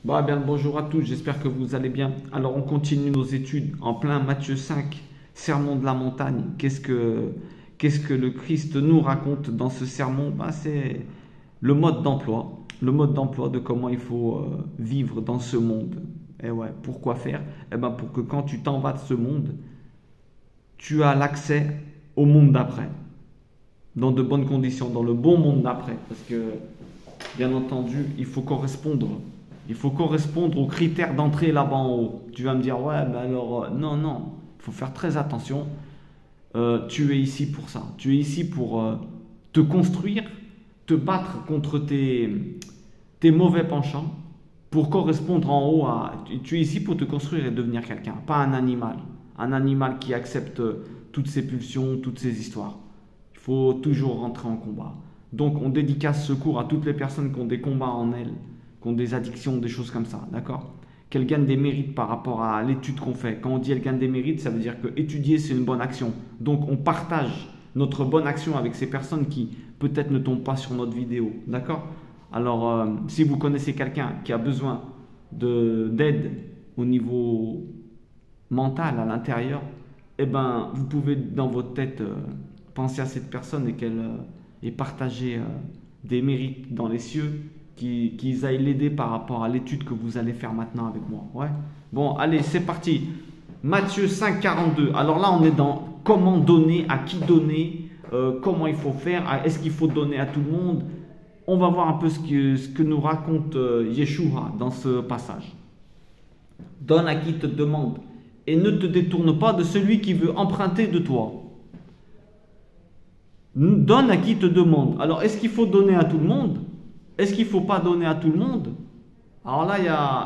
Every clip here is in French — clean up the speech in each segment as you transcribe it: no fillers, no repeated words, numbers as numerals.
Bon, eh bien, bonjour à tous, j'espère que vous allez bien. Alors, on continue nos études en plein Matthieu 5, Sermon de la montagne. Qu'est-ce que le Christ nous raconte dans ce sermon? C'est le mode d'emploi de comment il faut vivre dans ce monde. Et ouais, pourquoi faire? Pour que quand tu t'en vas de ce monde, tu as l'accès au monde d'après, dans de bonnes conditions, dans le bon monde d'après. Parce que, bien entendu, il faut correspondre. Il faut correspondre aux critères d'entrée là-bas en haut. Tu vas me dire, ouais, non, non, il faut faire très attention. Tu es ici pour ça. Tu es ici pour te construire, te battre contre tes mauvais penchants, pour correspondre en haut à... Tu es ici pour te construire et devenir quelqu'un, pas un animal. Un animal qui accepte toutes ses pulsions, toutes ses histoires. Il faut toujours rentrer en combat. Donc, on dédicace ce cours à toutes les personnes qui ont des combats en elles, qui ont des addictions, des choses comme ça, d'accord? Qu'elles gagnent des mérites par rapport à l'étude qu'on fait. Quand on dit qu'elles gagnent des mérites, ça veut dire que étudier, c'est une bonne action. Donc, on partage notre bonne action avec ces personnes qui, peut-être, ne tombent pas sur notre vidéo, d'accord? Alors, si vous connaissez quelqu'un qui a besoin d'aide au niveau mental, à l'intérieur, vous pouvez, dans votre tête, penser à cette personne et qu'elle ait partagé des mérites dans les cieux, qu'ils aillent l'aider par rapport à l'étude que vous allez faire maintenant avec moi. Ouais. Bon, allez, c'est parti. Matthieu 5, 42. Alors là, on est dans comment donner, à qui donner, comment il faut faire, est-ce qu'il faut donner à tout le monde. On va voir un peu ce que nous raconte Yeshua dans ce passage. Donne à qui te demande et ne te détourne pas de celui qui veut emprunter de toi. Donne à qui te demande. Alors, est-ce qu'il faut donner à tout le monde? Est-ce qu'il ne faut pas donner à tout le monde? Alors là,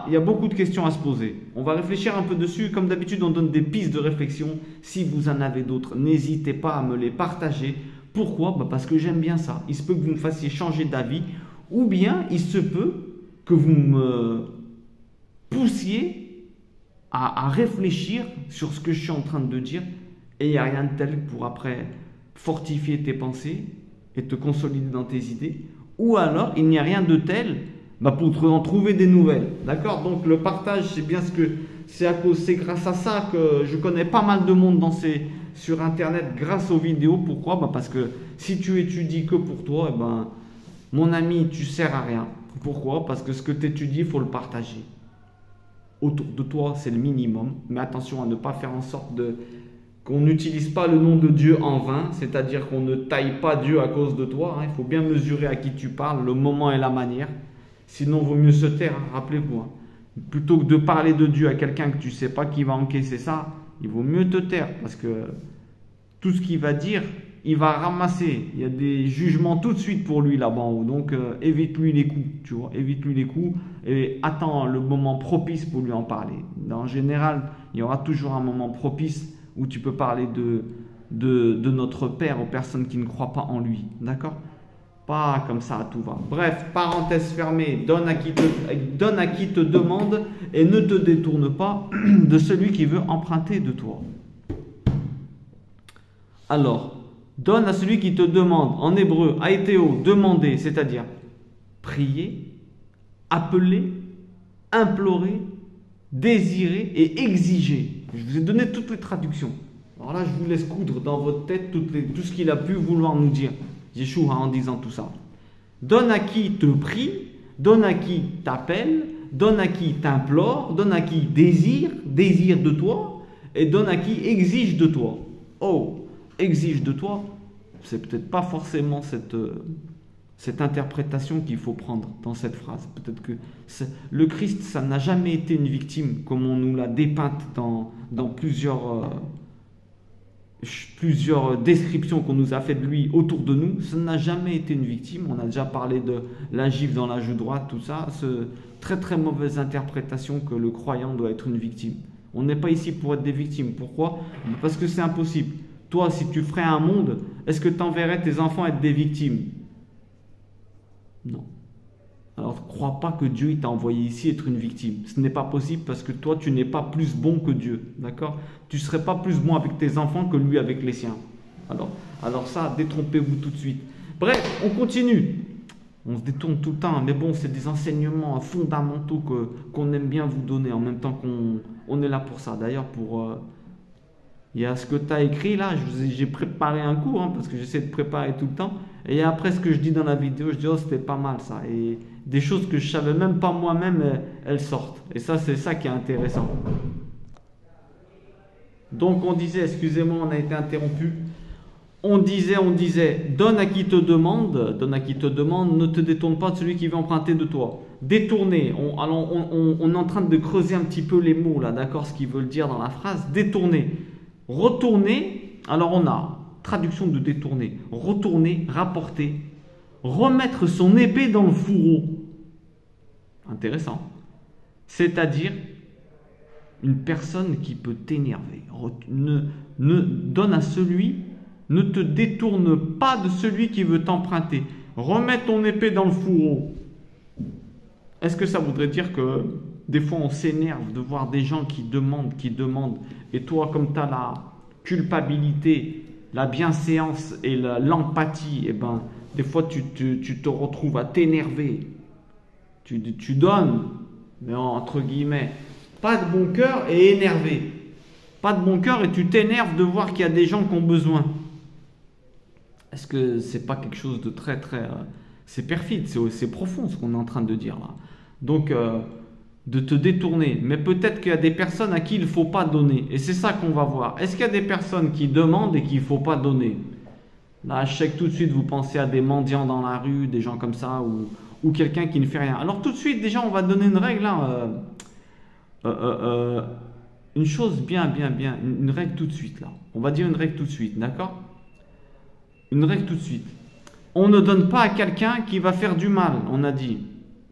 il y a beaucoup de questions à se poser. On va réfléchir un peu dessus. Comme d'habitude, on donne des pistes de réflexion. Si vous en avez d'autres, n'hésitez pas à me les partager. Pourquoi? Parce que j'aime bien ça. Il se peut que vous me fassiez changer d'avis. Ou bien, il se peut que vous me poussiez à réfléchir sur ce que je suis en train de dire. Et il n'y a rien de tel pour après fortifier tes pensées et te consolider dans tes idées. Ou alors, il n'y a rien de tel pour en trouver des nouvelles. D'accord? Donc, le partage, c'est bien c'est grâce à ça que je connais pas mal de monde sur Internet grâce aux vidéos. Pourquoi? Parce que si tu étudies que pour toi, mon ami, tu sers à rien. Pourquoi? Parce que ce que tu étudies, il faut le partager. Autour de toi, c'est le minimum. Mais attention à ne pas faire en sorte qu'on n'utilise pas le nom de Dieu en vain, c'est-à-dire qu'on ne taille pas Dieu à cause de toi. Il faut bien mesurer à qui tu parles, le moment et la manière. Sinon, il vaut mieux se taire, rappelez-vous. Plutôt que de parler de Dieu à quelqu'un que tu ne sais pas qui va encaisser ça, il vaut mieux te taire parce que tout ce qu'il va dire, il va ramasser. Il y a des jugements tout de suite pour lui là-bas en haut. Donc, évite-lui les coups, tu vois. Évite-lui les coups et attends le moment propice pour lui en parler. En général, il y aura toujours un moment propice où tu peux parler de notre Père aux personnes qui ne croient pas en lui. D'accord? Pas comme ça à tout va. Bref, parenthèse fermée, donne à qui te demande et ne te détourne pas de celui qui veut emprunter de toi. Alors, donne à celui qui te demande, en hébreu, aithéo, demander, c'est-à-dire prier, appeler, implorer, désirer et exiger. Je vous ai donné toutes les traductions. Alors là, je vous laisse coudre dans votre tête tout ce qu'il a pu vouloir nous dire, Yeshua, en disant tout ça. Donne à qui te prie, donne à qui t'appelle, donne à qui t'implore, donne à qui désire de toi, et donne à qui exige de toi. Oh, exige de toi, c'est peut-être pas forcément cette interprétation qu'il faut prendre dans cette phrase. Peut-être que le Christ, ça n'a jamais été une victime, comme on nous l'a dépeinte dans plusieurs descriptions qu'on nous a fait de lui autour de nous. Ça n'a jamais été une victime. On a déjà parlé de la gifle dans la joue droite, tout ça. Très très mauvaise interprétation que le croyant doit être une victime. On n'est pas ici pour être des victimes. Pourquoi? Parce que c'est impossible. Toi, si tu ferais un monde, est-ce que tu enverrais tes enfants être des victimes? Non. Alors, ne crois pas que Dieu t'a envoyé ici être une victime. Ce n'est pas possible parce que toi, tu n'es pas plus bon que Dieu. D'accord? Tu ne serais pas plus bon avec tes enfants que lui avec les siens. Alors ça, détrompez-vous tout de suite. Bref, on continue. On se détourne tout le temps, mais bon, c'est des enseignements fondamentaux qu'on aime bien vous donner en même temps qu'on est là pour ça. D'ailleurs, il y a ce que tu as écrit là, j'ai préparé un cours parce que j'essaie de préparer tout le temps. Et après ce que je dis dans la vidéo, je dis oh c'était pas mal ça. Et des choses que je savais même pas moi-même, elles sortent. Et ça, c'est ça qui est intéressant. Donc on disait, excusez-moi, on a été interrompu. On disait, donne à qui te demande, ne te détourne pas de celui qui veut emprunter de toi. Détourner, on est en train de creuser un petit peu les mots là, d'accord, ce qu'ils veulent dire dans la phrase. Détourner, retourner, alors on a traduction de détourner, retourner, rapporter, remettre son épée dans le fourreau. Intéressant. C'est-à-dire une personne qui peut t'énerver. Donne à celui, ne te détourne pas de celui qui veut t'emprunter. Remets ton épée dans le fourreau. Est-ce que ça voudrait dire que des fois on s'énerve de voir des gens qui demandent, et toi comme tu as la culpabilité, la bienséance et l'empathie, et ben des fois tu te retrouves à t'énerver. Tu donnes, mais entre guillemets, pas de bon cœur et énervé. Pas de bon cœur et tu t'énerves de voir qu'il y a des gens qui ont besoin. Est-ce que c'est pas quelque chose de très c'est perfide, c'est profond ce qu'on est en train de dire là. Donc de te détourner, mais peut-être qu'il y a des personnes à qui il ne faut pas donner, et c'est ça qu'on va voir. Est-ce qu'il y a des personnes qui demandent et qu'il ne faut pas donner? Là, je sais que tout de suite vous pensez à des mendiants dans la rue, des gens comme ça, ou quelqu'un qui ne fait rien. Alors tout de suite, déjà, on va donner une règle là. Une chose bien, une règle tout de suite là. On va dire une règle tout de suite, d'accord? Une règle tout de suite. On ne donne pas à quelqu'un qui va faire du mal, on a dit.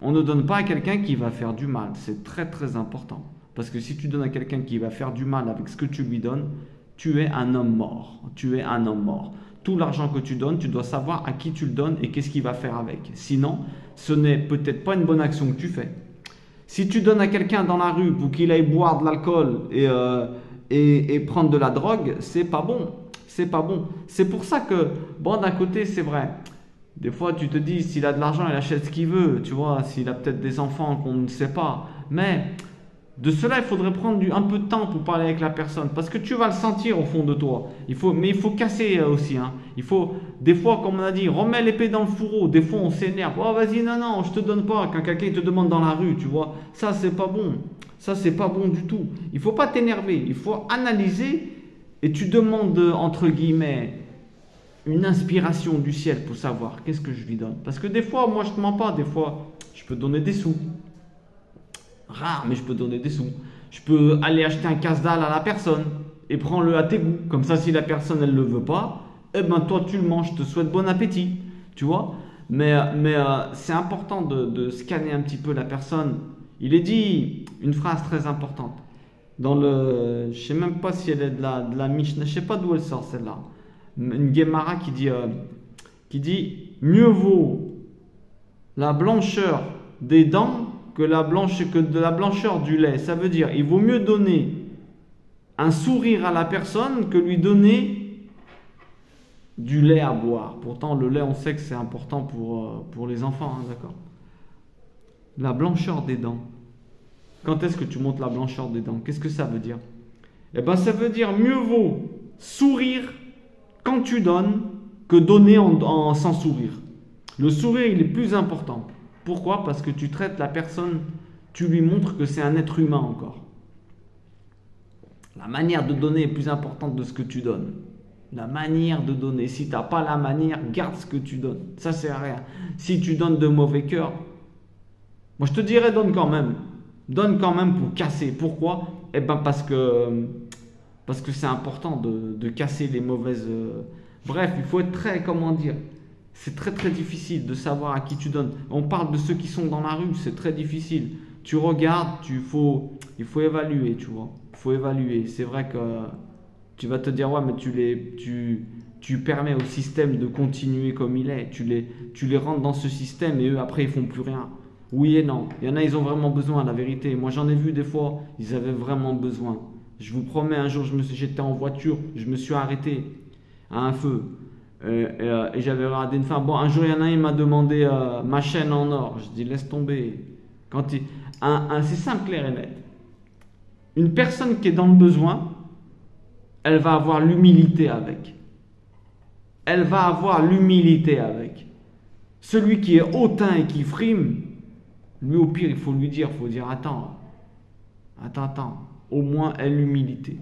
On ne donne pas à quelqu'un qui va faire du mal. C'est très important. Parce que si tu donnes à quelqu'un qui va faire du mal avec ce que tu lui donnes, tu es un homme mort. Tu es un homme mort. Tout l'argent que tu donnes, tu dois savoir à qui tu le donnes et qu'est-ce qu'il va faire avec. Sinon, ce n'est peut-être pas une bonne action que tu fais. Si tu donnes à quelqu'un dans la rue pour qu'il aille boire de l'alcool et prendre de la drogue, c'est pas bon. C'est pas bon. C'est pour ça que, bon, d'un côté, c'est vrai. Des fois, tu te dis, s'il a de l'argent, il achète ce qu'il veut. Tu vois, s'il a peut-être des enfants qu'on ne sait pas. Mais de cela, il faudrait prendre un peu de temps pour parler avec la personne. Parce que tu vas le sentir au fond de toi. Mais il faut casser aussi. Il faut, des fois, comme on a dit, remets l'épée dans le fourreau. Des fois, on s'énerve. Oh, vas-y, non, je te donne pas. Quand quelqu'un te demande dans la rue, tu vois. Ça, c'est pas bon. Ça, c'est pas bon du tout. Il faut pas t'énerver. Il faut analyser. Et tu demandes, entre guillemets, une inspiration du ciel pour savoir qu'est-ce que je lui donne. Parce que des fois, moi, je ne te mens pas. Des fois, je peux donner des sous. Rare, mais je peux donner des sous. Je peux aller acheter un casse-dalle à la personne et prends-le à tes goûts. Comme ça, si la personne, elle ne le veut pas, eh ben, toi, tu le manges. Je te souhaite bon appétit. Tu vois? Mais c'est important de scanner un petit peu la personne. Il est dit une phrase très importante. Je ne sais même pas si elle est de la Mishnah, je ne sais pas d'où elle sort celle-là. Une Gemara qui dit mieux vaut la blancheur des dents que de la blancheur du lait. Ça veut dire il vaut mieux donner un sourire à la personne que lui donner du lait à boire. Pourtant le lait, on sait que c'est important pour les enfants, d'accord? La blancheur des dents. Quand est-ce que tu montes la blancheur des dents? Qu'est-ce que ça veut dire? Eh bien, ça veut dire mieux vaut sourire quand tu donnes que donner sans sourire. Le sourire, il est plus important. Pourquoi? Parce que tu traites la personne, tu lui montres que c'est un être humain encore. La manière de donner est plus importante de ce que tu donnes. La manière de donner. Si tu n'as pas la manière, garde ce que tu donnes. Ça sert à rien. Si tu donnes de mauvais cœur, moi je te dirais donne quand même. Donne quand même pour casser. Pourquoi? Eh ben parce que c'est important de casser les mauvaises... Bref, il faut être très, comment dire, c'est très difficile de savoir à qui tu donnes. On parle de ceux qui sont dans la rue, c'est très difficile. Tu regardes, il faut évaluer, tu vois. Il faut évaluer. C'est vrai que tu vas te dire, ouais, mais tu permets au système de continuer comme il est. Tu les rentres dans ce système et eux, après, ils font plus rien. Oui et non. Il y en a, ils ont vraiment besoin, la vérité. Moi, j'en ai vu des fois, ils avaient vraiment besoin. Je vous promets, un jour, j'étais en voiture, je me suis arrêté à un feu. Et j'avais regardé une femme. Bon, un jour, il y en a un, il m'a demandé ma chaîne en or. Je dis, laisse tomber. C'est simple, clair et net. Une personne qui est dans le besoin, elle va avoir l'humilité avec. Elle va avoir l'humilité avec. Celui qui est hautain et qui frime, lui, au pire, il faut lui dire, attends. Au moins, aie l'humilité.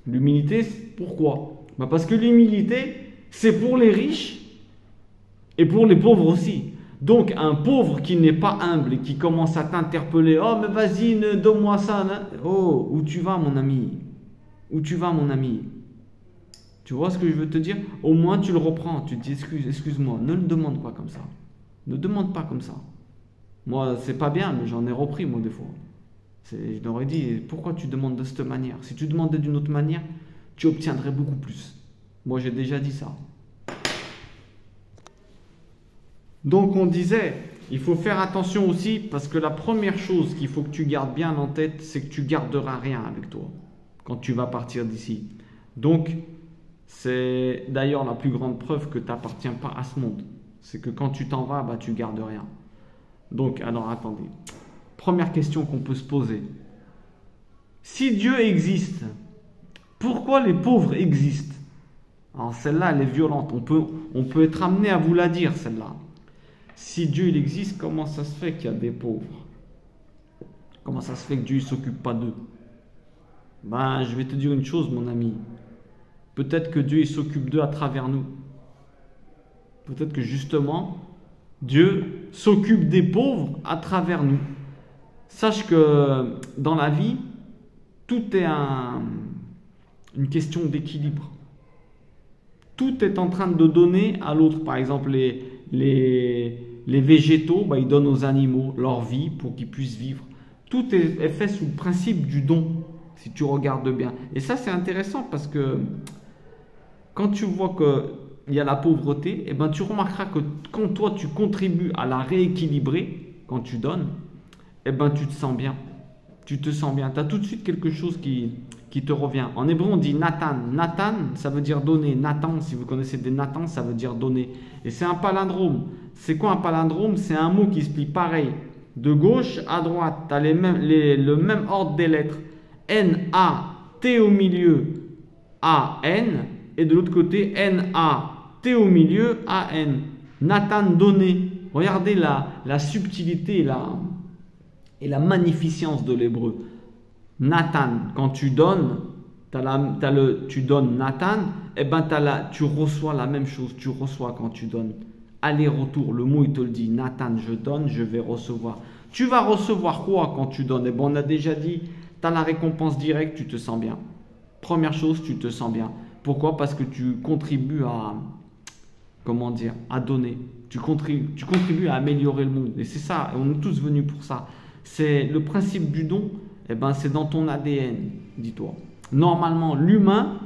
L'humilité, pourquoi? Parce que l'humilité, c'est pour les riches et pour les pauvres aussi. Donc, un pauvre qui n'est pas humble et qui commence à t'interpeller, oh, mais vas-y, donne-moi ça. Oh, où tu vas, mon ami? Où tu vas, mon ami? Tu vois ce que je veux te dire? Au moins, tu le reprends. Tu te dis, excuse-moi, ne le demande pas comme ça. Ne demande pas comme ça. Moi, c'est pas bien, mais j'en ai repris, moi, des fois. Je leur ai dit, pourquoi tu demandes de cette manière? Si tu demandais d'une autre manière, tu obtiendrais beaucoup plus. Moi, j'ai déjà dit ça. Donc, on disait, il faut faire attention aussi, parce que la première chose qu'il faut que tu gardes bien en tête, c'est que tu garderas rien avec toi quand tu vas partir d'ici. Donc, c'est d'ailleurs la plus grande preuve que tu n'appartiens pas à ce monde. C'est que quand tu t'en vas, tu gardes rien. Donc, alors attendez. Première question qu'on peut se poser. Si Dieu existe, pourquoi les pauvres existent? Alors celle-là, elle est violente. On peut être amené à vous la dire, celle-là. Si Dieu il existe, comment ça se fait qu'il y a des pauvres? Comment ça se fait que Dieu ne s'occupe pas d'eux? Je vais te dire une chose, mon ami. Peut-être que Dieu il s'occupe d'eux à travers nous. Peut-être que justement, Dieu s'occupe des pauvres à travers nous. Sache que dans la vie, tout est une question d'équilibre. Tout est en train de donner à l'autre. Par exemple, les végétaux, ils donnent aux animaux leur vie pour qu'ils puissent vivre. Tout est fait sous le principe du don, si tu regardes bien. Et ça, c'est intéressant parce que quand tu vois qu'il y a la pauvreté, tu remarqueras que quand toi, tu contribues à la rééquilibrer, quand tu donnes, tu te sens bien. Tu te sens bien. Tu as tout de suite quelque chose qui te revient. En hébreu, on dit Nathan. Nathan, ça veut dire donner. Nathan, si vous connaissez des Nathan, ça veut dire donner. Et c'est un palindrome. C'est quoi un palindrome? C'est un mot qui se plie pareil. De gauche à droite, tu as le même ordre des lettres. N-A-T au milieu, A-N. Et de l'autre côté, N-A-T au milieu, A-N. Nathan, donner. Regardez la subtilité et la magnificence de l'hébreu. Nathan, quand tu donnes, tu donnes Nathan, tu reçois la même chose, tu reçois quand tu donnes. Aller-retour, le mot il te le dit, Nathan, je donne, je vais recevoir. Tu vas recevoir quoi quand tu donnes? On a déjà dit, tu as la récompense directe, tu te sens bien. Première chose, tu te sens bien. Pourquoi? Parce que tu contribues à donner. Tu contribues à améliorer le monde. Et c'est ça, on est tous venus pour ça. C'est le principe du don, c'est dans ton ADN, dis-toi. Normalement, l'humain,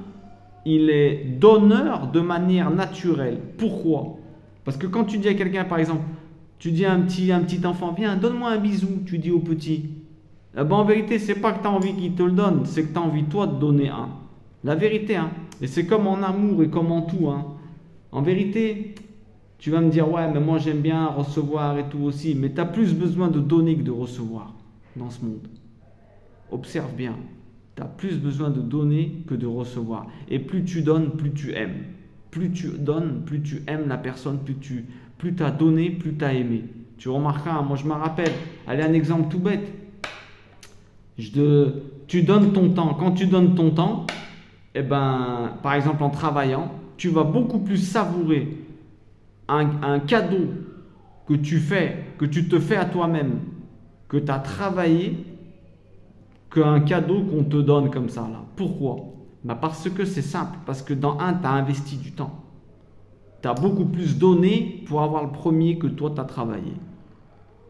il est donneur de manière naturelle. Pourquoi? Parce que quand tu dis à quelqu'un, par exemple, tu dis à un petit enfant, viens, donne-moi un bisou, tu dis au petit. En vérité, c'est pas que tu as envie qu'il te le donne, c'est que tu as envie, toi, de donner un. La vérité, Et c'est comme en amour et comme en tout, En vérité, tu vas me dire, ouais, mais moi j'aime bien recevoir et tout aussi, mais tu as plus besoin de donner que de recevoir dans ce monde. Observe bien, tu as plus besoin de donner que de recevoir. Et plus tu donnes, plus tu aimes. Plus tu donnes, plus tu aimes la personne, plus tu as donné, plus tu as aimé. Tu remarqueras, moi je me rappelle, allez, un exemple tout bête. Tu donnes ton temps. Quand tu donnes ton temps, par exemple en travaillant, tu vas beaucoup plus savourer un cadeau que tu te fais à toi-même, que tu as travaillé, qu'un cadeau qu'on te donne comme ça. Là. Pourquoi? Parce que c'est simple, parce que dans un, tu as investi du temps. Tu as beaucoup plus donné pour avoir le premier que toi, tu as travaillé.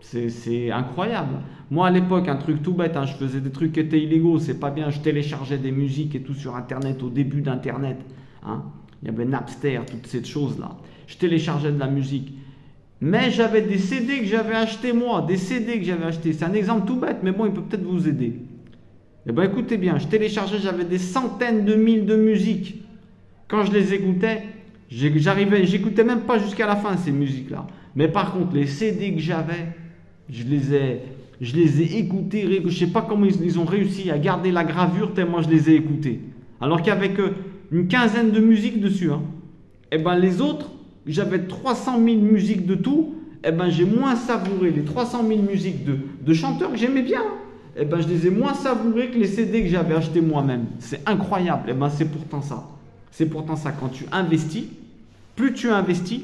C'est incroyable. Moi, à l'époque, un truc tout bête, je faisais des trucs qui étaient illégaux, c'est pas bien, je téléchargeais des musiques et tout sur Internet, au début d'Internet. Il y avait Napster, toutes ces choses-là. Je téléchargeais de la musique. Mais j'avais des CD que j'avais achetés moi, C'est un exemple tout bête, mais bon, il peut peut-être vous aider. Écoutez bien, je téléchargeais, j'avais des centaines de mille de musiques. Quand je les écoutais, J'écoutais même pas jusqu'à la fin ces musiques-là. Mais par contre, les CD que j'avais, je les ai écoutés. Je sais pas comment ils ont réussi à garder la gravure tellement je les ai écoutés. Alors qu'il y avait qu'une quinzaine de musiques dessus. Hein. Et ben les autres, j'avais 300 000 musiques de tout. Et ben j'ai moins savouré les 300 000 musiques de chanteurs que j'aimais bien. Et ben je les ai moins savourés que les CD que j'avais achetés moi-même. C'est incroyable. Et ben c'est pourtant ça. C'est pourtant ça. Quand tu investis, plus tu investis,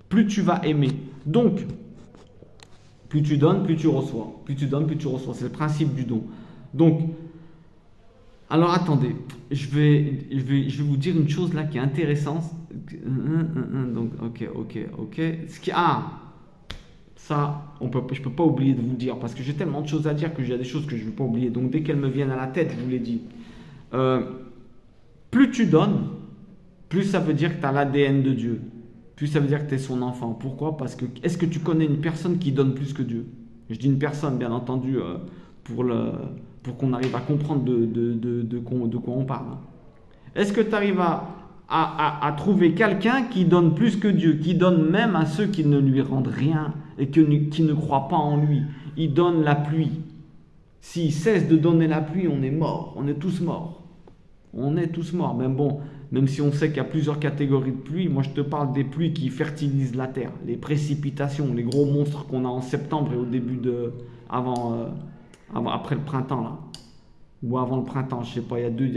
plus tu vas aimer. Donc, plus tu donnes, plus tu reçois. Plus tu donnes, plus tu reçois. C'est le principe du don. Donc, alors attendez, je vais vous dire une chose là qui est intéressante. Donc, ok. Ça, je peux pas oublier de vous le dire parce que j'ai tellement de choses à dire que j'ai des choses que je ne vais pas oublier. Donc, dès qu'elles me viennent à la tête, je vous l'ai dit. Plus tu donnes, plus ça veut dire que tu as l'ADN de Dieu. Plus ça veut dire que tu es son enfant. Pourquoi? Parce que, est-ce que tu connais une personne qui donne plus que Dieu? Je dis une personne, bien entendu, pour qu'on arrive à comprendre de quoi on parle. Est-ce que tu arrives à trouver quelqu'un qui donne plus que Dieu, qui donne même à ceux qui ne lui rendent rien et qui ne croient pas en lui? Il donne la pluie. S'il cesse de donner la pluie, on est mort. On est tous morts. On est tous morts. Mais bon, même si on sait qu'il y a plusieurs catégories de pluie, moi je te parle des pluies qui fertilisent la terre, les précipitations, les gros monstres qu'on a en septembre et au début après le printemps là, ou avant le printemps, je sais pas, il y a deux,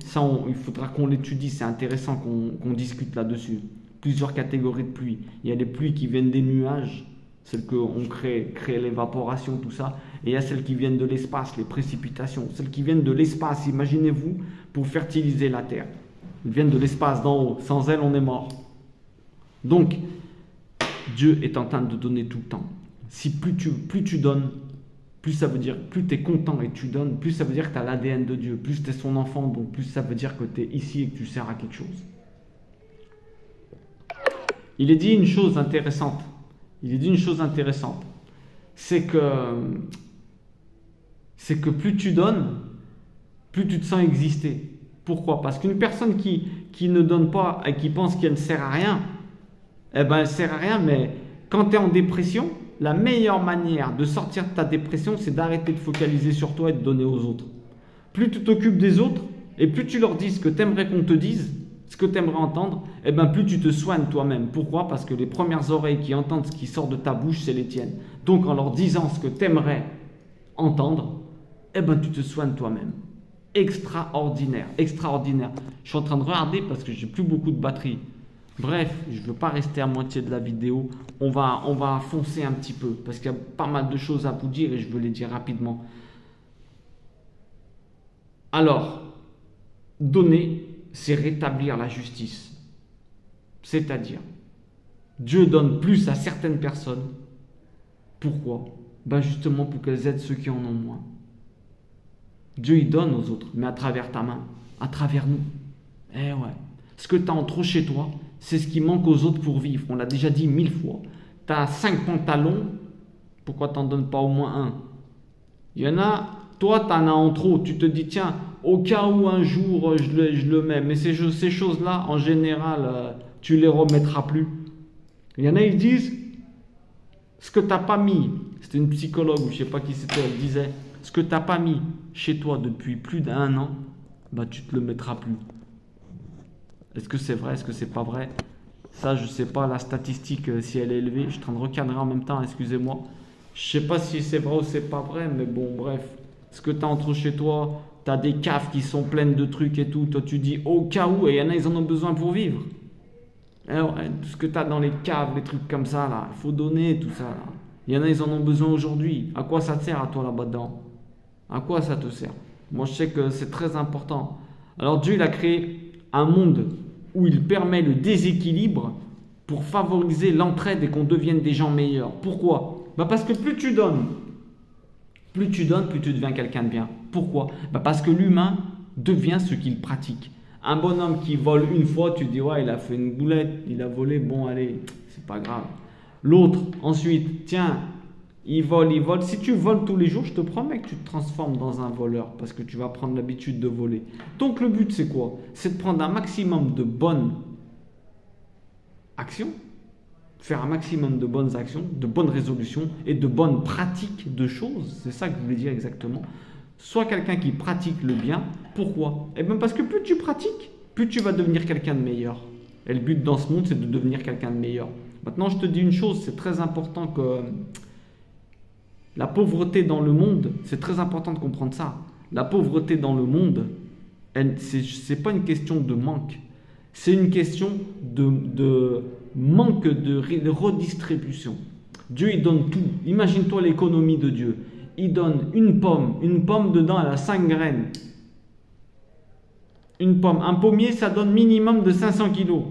ça il faudra qu'on l'étudie, c'est intéressant qu'on discute là-dessus. Plusieurs catégories de pluie. Il y a les pluies qui viennent des nuages, celles qu'on crée l'évaporation, tout ça, et il y a celles qui viennent de l'espace, les précipitations, celles qui viennent de l'espace, imaginez-vous, pour fertiliser la terre. Elles viennent de l'espace d'en haut. Sans elles, on est mort. Donc, Dieu est en train de donner tout le temps. Si plus tu donnes, plus ça veut dire, plus tu es content et tu donnes, plus ça veut dire que tu as l'ADN de Dieu, plus tu es son enfant, donc plus ça veut dire que tu es ici et que tu sers à quelque chose. Il est dit une chose intéressante. C'est que plus tu donnes, plus tu te sens exister. Pourquoi? Parce qu'une personne qui ne donne pas et qui pense qu'elle ne sert à rien, eh ben elle sert à rien, mais quand tu es en dépression, la meilleure manière de sortir de ta dépression, c'est d'arrêter de focaliser sur toi et de donner aux autres. Plus tu t'occupes des autres et plus tu leur dis ce que tu aimerais qu'on te dise, ce que tu aimerais entendre, eh ben plus tu te soignes toi-même. Pourquoi? Parce que les premières oreilles qui entendent ce qui sort de ta bouche, c'est les tiennes. Donc en leur disant ce que tu aimerais entendre, eh ben tu te soignes toi-même. Extraordinaire. Je suis en train de regarder parce que j'ai plus beaucoup de batterie. Bref, je ne veux pas rester à moitié de la vidéo. On va foncer un petit peu parce qu'il y a pas mal de choses à vous dire et je veux les dire rapidement. Alors, donner, c'est rétablir la justice. C'est-à-dire, Dieu donne plus à certaines personnes. Pourquoi? Ben justement pour qu'elles aident ceux qui en ont moins. Dieu, il donne aux autres, mais à travers ta main, à travers nous. Eh ouais. Ce que tu as en trop chez toi, c'est ce qui manque aux autres pour vivre. On l'a déjà dit 1000 fois. Tu as 5 pantalons, pourquoi tu n'en donnes pas au moins un? Il y en a, toi, tu en as en trop. Tu te dis, tiens, au cas où un jour je le mets. Mais ces choses-là, en général, tu les remettras plus. Il y en a, ils disent, ce que tu n'as pas mis, c'était une psychologue, ou je ne sais pas qui c'était, elle disait, ce que tu n'as pas mis chez toi depuis plus d'1 an, bah, tu ne te le mettras plus. Est-ce que c'est vrai? Est-ce que c'est pas vrai? Ça, je ne sais pas la statistique, si elle est élevée. Je suis en train de recadrer en même temps, excusez-moi. Je ne sais pas si c'est vrai ou c'est pas vrai, mais bon, bref. Ce que tu as entre chez toi, tu as des caves qui sont pleines de trucs et tout. Toi, tu dis au cas où, et il y en a, ils en ont besoin pour vivre. Alors, tout ce que tu as dans les caves, les trucs comme ça, là, il faut donner tout ça. Là. Il y en a, ils en ont besoin aujourd'hui. À quoi ça te sert à toi là-bas dedans? À quoi ça te sert? Moi, je sais que c'est très important. Alors, Dieu, il a créé un monde où il permet le déséquilibre pour favoriser l'entraide et qu'on devienne des gens meilleurs. Pourquoi? Bah parce que plus tu donnes, plus tu deviens quelqu'un de bien. Pourquoi? Bah parce que l'humain devient ce qu'il pratique. Un bonhomme qui vole une fois, tu dis ouais, il a fait une boulette, il a volé, bon allez, c'est pas grave. L'autre, ensuite, tiens, il vole. Si tu voles tous les jours, je te promets que tu te transformes dans un voleur parce que tu vas prendre l'habitude de voler. Donc le but, c'est quoi? C'est de prendre un maximum de bonnes action. Faire un maximum de bonnes actions, de bonnes résolutions et de bonnes pratiques de choses. C'est ça que je voulais dire exactement. Sois quelqu'un qui pratique le bien. Pourquoi? Eh bien parce que plus tu pratiques, plus tu vas devenir quelqu'un de meilleur. Et le but dans ce monde, c'est de devenir quelqu'un de meilleur. Maintenant, je te dis une chose, c'est très important que la pauvreté dans le monde, c'est très important de comprendre ça. La pauvreté dans le monde, ce n'est pas une question de manque. C'est une question de manque de redistribution. Dieu, il donne tout. Imagine-toi l'économie de Dieu. Il donne une pomme. Une pomme, dedans, elle a 5 graines. Une pomme. Un pommier, ça donne minimum de 500 kilos.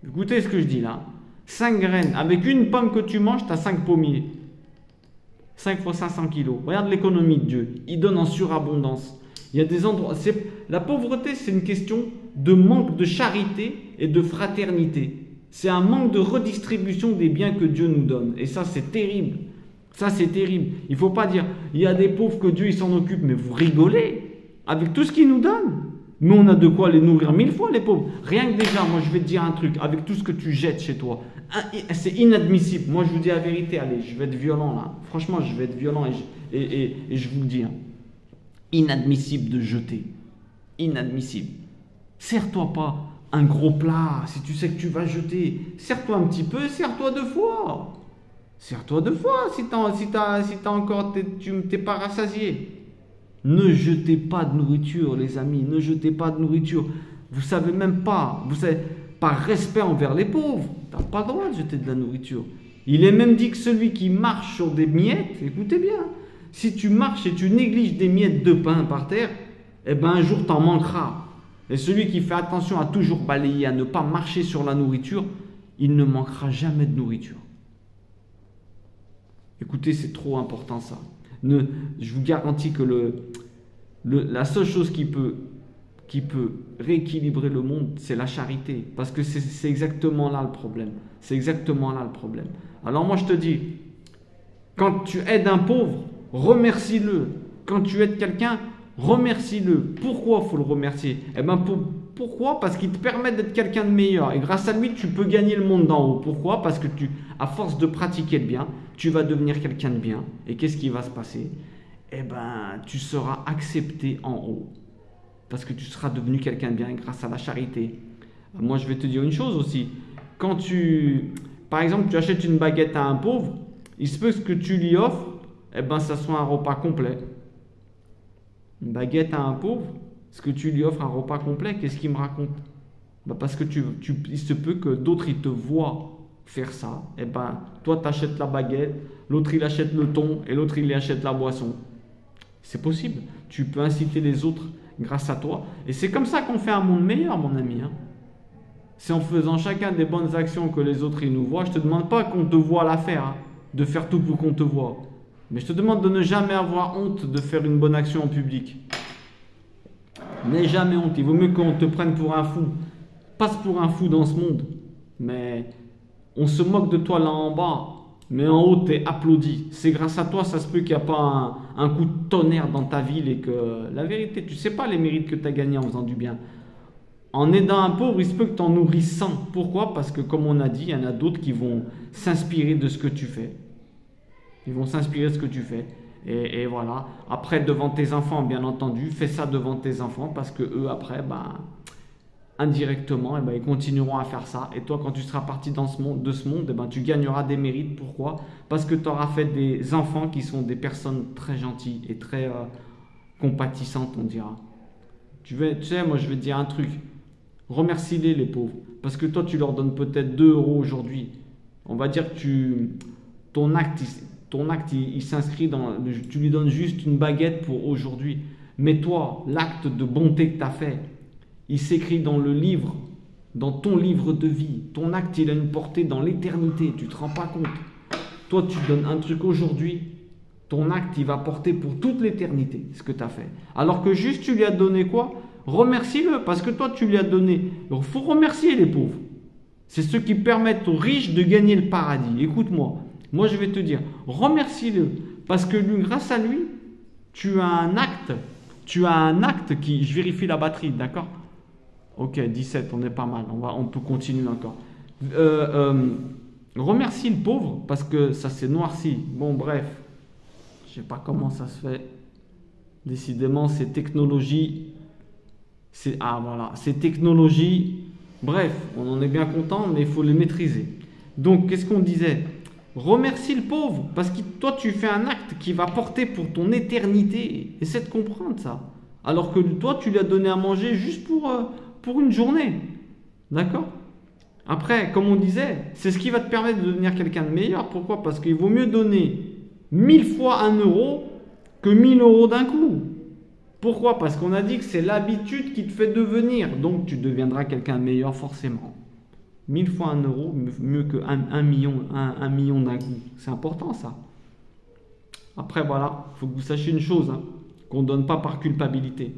Écoutez ce que je dis là. 5 graines. Avec une pomme que tu manges, tu as 5 pommiers. 5 fois 500 kilos. Regarde l'économie de Dieu. Il donne en surabondance. Il y a des endroits... La pauvreté, c'est une question de manque de charité et de fraternité. C'est un manque de redistribution des biens que Dieu nous donne. Et ça, c'est terrible. Ça, c'est terrible. Il ne faut pas dire, il y a des pauvres que Dieu il s'en occupe, mais vous rigolez avec tout ce qu'il nous donne. Mais on a de quoi les nourrir 1000 fois, les pauvres. Rien que déjà, moi, je vais te dire un truc, avec tout ce que tu jettes chez toi, c'est inadmissible. Moi, je vous dis la vérité, allez, je vais être violent là. Franchement, je vais être violent et je vous le dis. Hein. Inadmissible de jeter. Inadmissible. Sers-toi pas un gros plat si tu sais que tu vas jeter. Sers-toi un petit peu, sers-toi 2 fois. Sers-toi 2 fois si t'as encore, tu t'es pas rassasié. Ne jetez pas de nourriture, les amis. Ne jetez pas de nourriture. Vous savez même pas. Vous savez, par respect envers les pauvres, tu n'as pas le droit de jeter de la nourriture. Il est même dit que celui qui marche sur des miettes, écoutez bien, si tu marches et tu négliges des miettes de pain par terre, eh ben un jour tu en manqueras. Et celui qui fait attention à toujours balayer, à ne pas marcher sur la nourriture, il ne manquera jamais de nourriture. Écoutez, c'est trop important ça. Je vous garantis que la seule chose qui peut rééquilibrer le monde, c'est la charité. Parce que c'est exactement là le problème. C'est exactement là le problème. Alors moi je te dis, quand tu aides un pauvre, remercie-le. Quand tu aides quelqu'un, remercie-le. Pourquoi il faut le remercier? Eh bien pourquoi? Parce qu'il te permet d'être quelqu'un de meilleur. Et grâce à lui, tu peux gagner le monde d'en haut. Pourquoi? Parce que à force de pratiquer le bien, tu vas devenir quelqu'un de bien. Et qu'est-ce qui va se passer? Eh bien, tu seras accepté en haut. Parce que tu seras devenu quelqu'un de bien grâce à la charité. Moi, je vais te dire une chose aussi. Quand par exemple, tu achètes une baguette à un pauvre, il se peut que ce que tu lui offres, eh ben, ça soit un repas complet. Une baguette à un pauvre, ce que tu lui offres un repas complet, qu'est-ce qu'il me raconte? Ben parce que il se peut que d'autres, ils te voient faire ça. Eh ben, toi, tu achètes la baguette, l'autre, il achète le thon et l'autre, il achète la boisson. C'est possible. Tu peux inciter les autres grâce à toi. Et c'est comme ça qu'on fait un monde meilleur, mon ami. Hein. C'est en faisant chacun des bonnes actions que les autres, ils nous voient. Je ne te demande pas qu'on te voit la faire, hein, de faire tout pour qu'on te voie. Mais je te demande de ne jamais avoir honte de faire une bonne action en public. N'aie jamais honte. Il vaut mieux qu'on te prenne pour un fou. Passe pour un fou dans ce monde. Mais on se moque de toi là en bas. Mais en haut, tu es applaudi. C'est grâce à toi, ça se peut qu'il n'y a pas un coup de tonnerre dans ta ville et que la vérité, tu ne sais pas les mérites que tu as gagnés en faisant du bien. En aidant un pauvre, il se peut que tu en nourrisses 100. Pourquoi? Parce que comme on a dit, il y en a d'autres qui vont s'inspirer de ce que tu fais. Ils vont s'inspirer de ce que tu fais. Et voilà. Après, devant tes enfants, bien entendu, fais ça devant tes enfants parce que eux, après, indirectement, ils continueront à faire ça. Et toi, quand tu seras parti de ce monde, tu gagneras des mérites. Pourquoi? Parce que tu auras fait des enfants qui sont des personnes très gentilles et très compatissantes, on dira. Tu sais, moi, je vais te dire un truc. Remercie-les, les pauvres. Parce que toi, tu leur donnes peut-être 2 € aujourd'hui. On va dire que ton acte, il s'inscrit dans... Tu lui donnes juste une baguette pour aujourd'hui. Mais toi, l'acte de bonté que tu as fait, il s'écrit dans le livre, dans ton livre de vie. Ton acte, il a une portée dans l'éternité. Tu ne te rends pas compte. Toi, tu donnes un truc aujourd'hui. Ton acte, il va porter pour toute l'éternité ce que tu as fait. Alors que juste, tu lui as donné quoi? Remercie-le, parce que toi, tu lui as donné. Il faut remercier les pauvres. C'est ceux qui permettent aux riches de gagner le paradis. Écoute-moi. Moi, je vais te dire, remercie-le. Parce que lui, grâce à lui, tu as un acte. Tu as un acte qui... Je vérifie la batterie, d'accord? Ok, 17, on est pas mal. On peut continuer encore. Remercie le pauvre parce que ça s'est noirci. Bon, bref, je sais pas comment ça se fait. Décidément, ces technologies, ces technologies, bref, on en est bien content, mais il faut les maîtriser. Donc, qu'est-ce qu'on disait? Remercie le pauvre parce que toi, tu fais un acte qui va porter pour ton éternité. Essaie de comprendre ça. Alors que toi, tu lui as donné à manger juste pour une journée. D'accord? Après, comme on disait, c'est ce qui va te permettre de devenir quelqu'un de meilleur. Pourquoi? Parce qu'il vaut mieux donner 1000 fois 1 euro que 1000 euros d'un coup. Pourquoi? Parce qu'on a dit que c'est l'habitude qui te fait devenir. Donc, tu deviendras quelqu'un de meilleur forcément. 1000 fois 1 euro, mieux que 1 million d'un coup. C'est important ça. Après, voilà, il faut que vous sachiez une chose, hein, qu'on ne donne pas par culpabilité.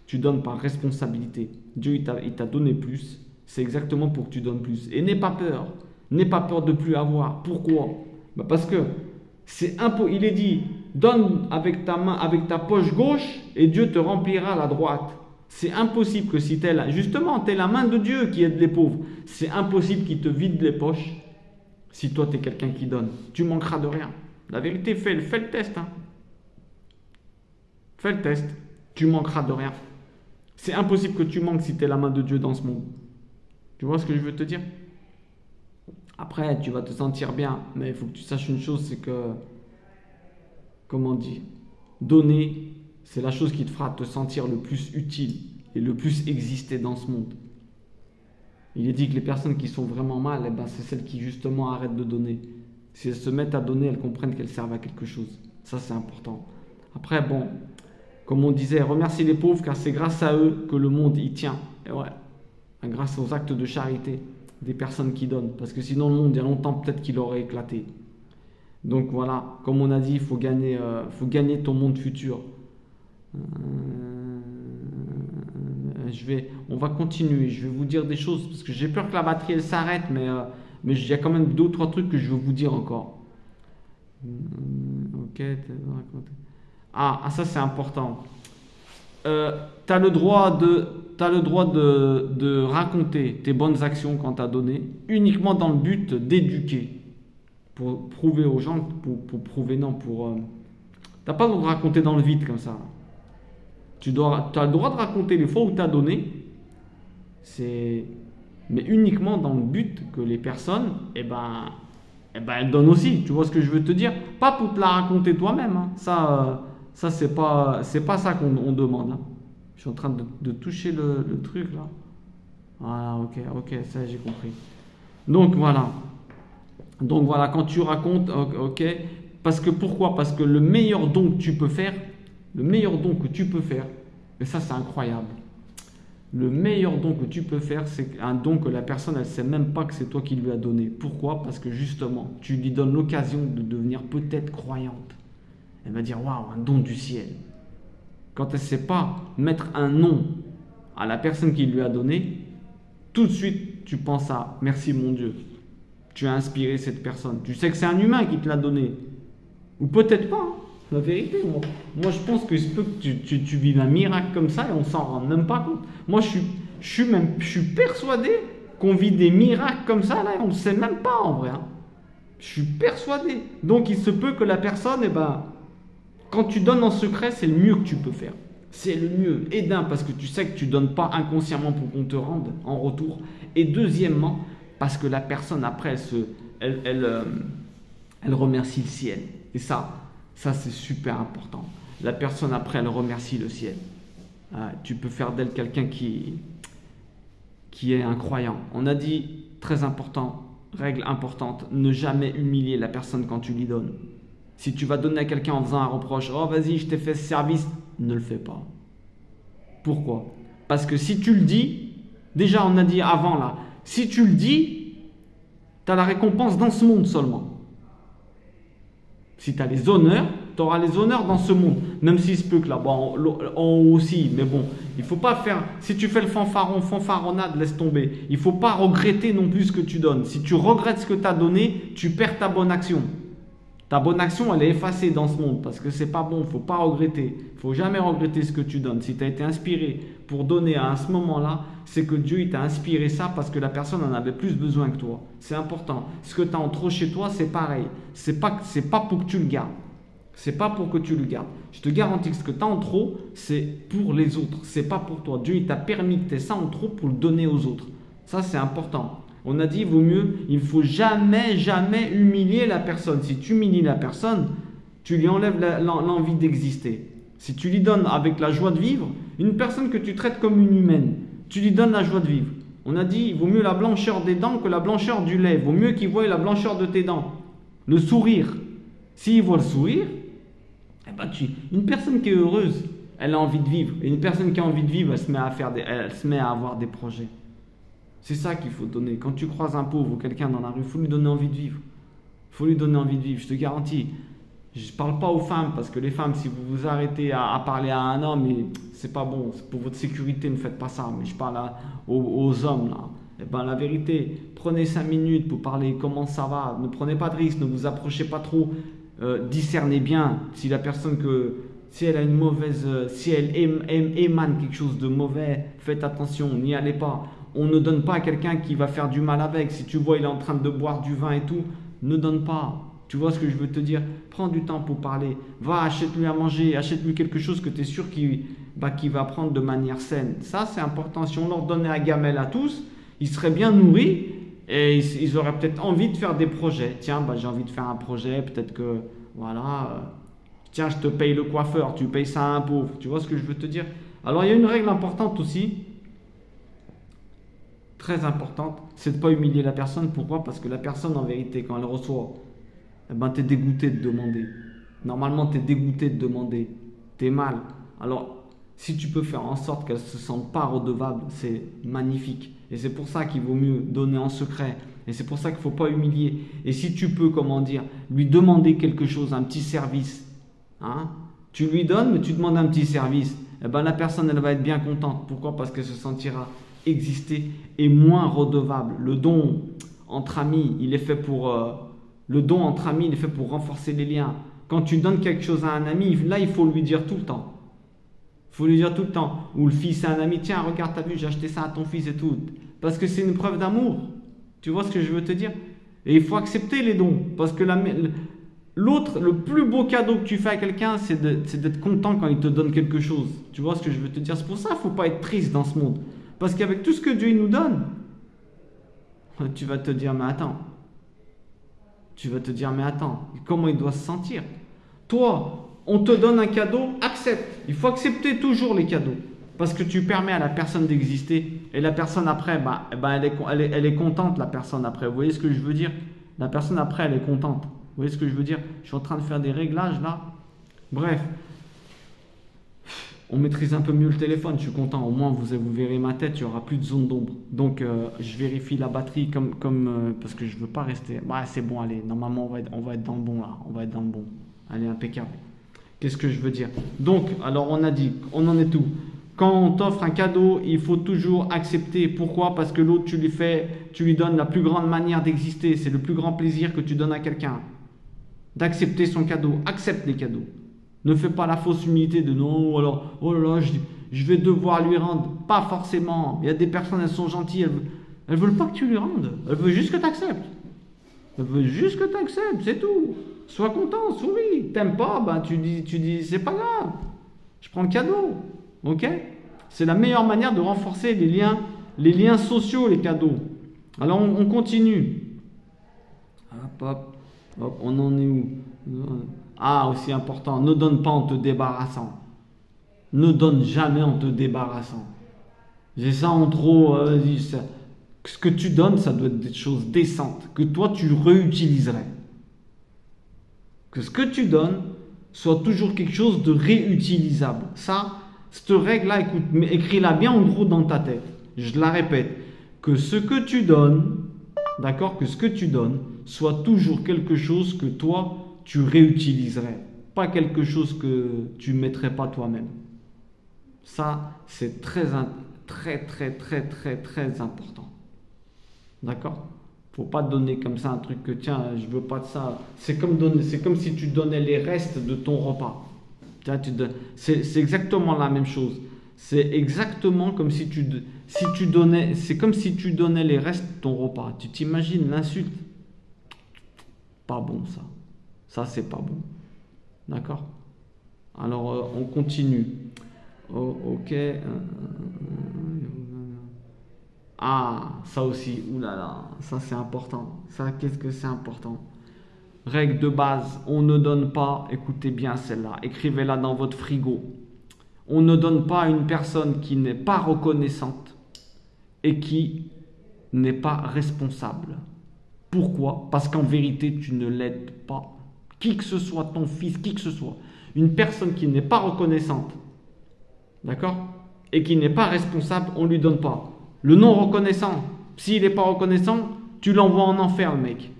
Tu donnes par responsabilité. Dieu, il t'a donné plus. C'est exactement pour que tu donnes plus. Et n'aie pas peur. N'aie pas peur de plus avoir. Pourquoi? Parce que il est dit, donne avec ta main, avec ta poche gauche, et Dieu te remplira la droite. C'est impossible que si tu es la main de Dieu qui aide les pauvres. C'est impossible qu'il te vide les poches si toi tu es quelqu'un qui donne. Tu manqueras de rien. La vérité, fais le test. Hein. Fais le test. Tu manqueras de rien. C'est impossible que tu manques si tu es la main de Dieu dans ce monde. Tu vois ce que je veux te dire? Après, tu vas te sentir bien, mais il faut que tu saches une chose, c'est que, comment dire, donner, c'est la chose qui te fera te sentir le plus utile et le plus exister dans ce monde. Il est dit que les personnes qui sont vraiment mal, c'est celles qui justement arrêtent de donner. Si elles se mettent à donner, elles comprennent qu'elles servent à quelque chose. Ça, c'est important. Après, bon, comme on disait, remercie les pauvres car c'est grâce à eux que le monde y tient. Et ouais, grâce aux actes de charité des personnes qui donnent. Parce que sinon, le monde, il y a longtemps, peut-être qu'il aurait éclaté. Donc voilà, comme on a dit, il faut gagner ton monde futur. On va continuer, je vais vous dire des choses, parce que j'ai peur que la batterie, elle s'arrête, mais il y a quand même 2 ou 3 trucs que je veux vous dire encore. Ok, ça c'est important. Tu as le droit de raconter tes bonnes actions quand tu as donné, uniquement dans le but d'éduquer. Pour prouver aux gens, t'as pas le droit de raconter dans le vide comme ça. Tu as le droit de raconter les fois où tu as donné, mais uniquement dans le but que les personnes, elles donnent aussi. Tu vois ce que je veux te dire? Pas pour te la raconter toi-même. Hein. Ça c'est pas ça qu'on demande. Hein. Je suis en train de toucher le truc là. Ah, ok, ça j'ai compris. Donc voilà, quand tu racontes, ok, pourquoi? Parce que le meilleur don que tu peux faire, et ça c'est incroyable, le meilleur don que tu peux faire, c'est un don que la personne, elle ne sait même pas que c'est toi qui lui as donné. Pourquoi? Parce que justement, tu lui donnes l'occasion de devenir peut-être croyante. Elle va dire, waouh, un don du ciel. Quand elle ne sait pas mettre un nom à la personne qui lui a donné, tout de suite, tu penses à, merci mon Dieu. Tu as inspiré cette personne. Tu sais que c'est un humain qui te l'a donné. Ou peut-être pas. Hein. La vérité, moi je pense que tu vis un miracle comme ça et on s'en rend même pas compte. Moi je suis persuadé qu'on vit des miracles comme ça là et on ne sait même pas en vrai. Hein. Je suis persuadé. Donc il se peut que la personne, quand tu donnes en secret, c'est le mieux que tu peux faire. C'est le mieux. Et d'un, parce que tu sais que tu ne donnes pas inconsciemment pour qu'on te rende en retour. Et deuxièmement, parce que la personne après, elle remercie le ciel. Et ça c'est super important. La personne après, elle remercie le ciel. Tu peux faire d'elle quelqu'un qui est un croyant. On a dit, très important, règle importante, ne jamais humilier la personne quand tu lui donnes. Si tu vas donner à quelqu'un en faisant un reproche, oh vas-y, je t'ai fait ce service, ne le fais pas. Pourquoi? Parce que si tu le dis, déjà on a dit avant là, si tu le dis, tu as la récompense dans ce monde seulement. Si tu as les honneurs, tu auras les honneurs dans ce monde. Même s'il se peut que là-bas, en haut aussi, mais bon, il ne faut pas faire, si tu fais le fanfaronnade, laisse tomber. Il ne faut pas regretter non plus ce que tu donnes. Si tu regrettes ce que tu as donné, tu perds ta bonne action. Ta bonne action, elle est effacée dans ce monde parce que c'est pas bon, il ne faut pas regretter. Il ne faut jamais regretter ce que tu donnes. Si tu as été inspiré pour donner à ce moment-là, c'est que Dieu il t'a inspiré ça parce que la personne en avait plus besoin que toi. C'est important. Ce que tu as en trop chez toi, c'est pareil. C'est pas pour que tu le gardes. C'est pas pour que tu le gardes. Je te garantis que ce que tu as en trop, c'est pour les autres. C'est pas pour toi. Dieu il t'a permis que tu aies ça en trop pour le donner aux autres. Ça, c'est important. On a dit, il faut jamais, jamais humilier la personne. Si tu humilies la personne, tu lui enlèves l'envie d'exister. Si tu lui donnes avec la joie de vivre, une personne que tu traites comme une humaine, tu lui donnes la joie de vivre. On a dit, il vaut mieux la blancheur des dents que la blancheur du lait. Il vaut mieux qu'il voie la blancheur de tes dents. Le sourire. S'il voit le sourire, une personne qui est heureuse, elle a envie de vivre. Et une personne qui a envie de vivre, elle se met à avoir des projets. C'est ça qu'il faut donner. Quand tu croises un pauvre ou quelqu'un dans la rue, il faut lui donner envie de vivre. Il faut lui donner envie de vivre, je te garantis. Je ne parle pas aux femmes, parce que les femmes, si vous vous arrêtez à parler à un homme, c'est pas bon, c'est pour votre sécurité, ne faites pas ça. Mais je parle aux hommes, là. Eh ben, la vérité, prenez 5 minutes pour parler comment ça va. Ne prenez pas de risque, ne vous approchez pas trop. Discernez bien si la personne si elle a une mauvaise, si elle émane quelque chose de mauvais, faites attention, n'y allez pas. On ne donne pas à quelqu'un qui va faire du mal avec. Si tu vois il est en train de boire du vin et tout, ne donne pas. Tu vois ce que je veux te dire? Prends du temps pour parler. Va, achète-lui à manger, achète-lui quelque chose que tu es sûr qu'il va prendre de manière saine. Ça, c'est important. Si on leur donnait à gamelle à tous, ils seraient bien nourris et ils auraient peut-être envie de faire des projets. Tiens, j'ai envie de faire un projet, peut-être que, voilà, tiens, je te paye le coiffeur, tu payes ça à un pauvre. Tu vois ce que je veux te dire? Alors, il y a une règle importante aussi, très importante, c'est de ne pas humilier la personne. Pourquoi? Parce que la personne, en vérité, quand elle reçoit, tu es dégoûté de demander. Normalement, tu es dégoûté de demander. Tu es mal. Alors, si tu peux faire en sorte qu'elle ne se sente pas redevable, c'est magnifique. Et c'est pour ça qu'il vaut mieux donner en secret. Et c'est pour ça qu'il ne faut pas humilier. Et si tu peux, lui demander quelque chose, un petit service, hein, tu lui donnes, mais tu demandes un petit service, la personne, elle va être bien contente. Pourquoi? Parce qu'elle se sentira exister et moins redevable. Le don entre amis, il est fait pour renforcer les liens. Quand tu donnes quelque chose à un ami, là, il faut lui dire tout le temps. Il faut lui dire tout le temps. Ou le fils à un ami, tiens, regarde, t'as vu, j'ai acheté ça à ton fils et tout. Parce que c'est une preuve d'amour. Tu vois ce que je veux te dire? Et il faut accepter les dons. Parce que le plus beau cadeau que tu fais à quelqu'un, c'est d'être content quand il te donne quelque chose. Tu vois ce que je veux te dire? C'est pour ça qu'il ne faut pas être triste dans ce monde. Parce qu'avec tout ce que Dieu nous donne, tu vas te dire, mais attends. Comment il doit se sentir? Toi, on te donne un cadeau, accepte. Il faut accepter toujours les cadeaux. Parce que tu permets à la personne d'exister. Et la personne après, elle est contente, la personne après. Vous voyez ce que je veux dire? La personne après, elle est contente. Vous voyez ce que je veux dire? Je suis en train de faire des réglages là. Bref. On maîtrise un peu mieux le téléphone, je suis content. Au moins, vous verrez ma tête, il n'y aura plus de zone d'ombre. Donc, je vérifie la batterie parce que je ne veux pas rester. C'est bon, allez. Normalement, on va être dans le bon là. On va être dans le bon. Allez, impeccable. Qu'est-ce que je veux dire? Donc, alors, on a dit, on en est où? Quand on t'offre un cadeau, il faut toujours accepter. Pourquoi? Parce que l'autre, tu lui donnes la plus grande manière d'exister. C'est le plus grand plaisir que tu donnes à quelqu'un. D'accepter son cadeau. Accepte les cadeaux. Ne fais pas la fausse humilité de non, alors, oh là là, je vais devoir lui rendre. Pas forcément. Il y a des personnes, elles sont gentilles, elles veulent pas que tu lui rendes. Elles veulent juste que tu acceptes. C'est tout. Sois content, souris. T'aimes pas, tu dis, c'est pas grave. Je prends le cadeau. Ok? C'est la meilleure manière de renforcer les liens sociaux, les cadeaux. Alors, on continue. Hop, on en est où? Ah, aussi important, ne donne pas en te débarrassant. Ne donne jamais en te débarrassant. J'ai ça en trop. Ce que tu donnes, ça doit être des choses décentes, que toi tu réutiliserais. Que ce que tu donnes soit toujours quelque chose de réutilisable. Ça, cette règle-là, écoute, écris-la bien en gros dans ta tête. Je la répète. Que ce que tu donnes, d'accord, que ce que tu donnes soit toujours quelque chose que toi tu réutiliserais, pas quelque chose que tu ne mettrais pas toi-même. Ça, c'est très important. D'accord? Faut pas donner comme ça un truc que tiens, je veux pas de ça. C'est comme si tu donnais les restes de ton repas. C'est exactement la même chose. C'est exactement comme si si tu donnais, c'est comme si tu donnais les restes de ton repas. Tu t'imagines l'insulte? Pas bon ça. Ça, c'est pas bon. D'accord? Alors, on continue. Oh, ok. Ah, ça aussi. Oulala, ça c'est important. Ça, qu'est-ce que c'est important? Règle de base, on ne donne pas, écoutez bien celle-là, écrivez-la dans votre frigo. On ne donne pas à une personne qui n'est pas reconnaissante et qui n'est pas responsable. Pourquoi? Parce qu'en vérité, tu ne l'aides pas. Qui que ce soit, ton fils, qui que ce soit. Une personne qui n'est pas reconnaissante, d'accord? Et qui n'est pas responsable, on ne lui donne pas. Le non reconnaissant, s'il n'est pas reconnaissant, tu l'envoies en enfer, le mec.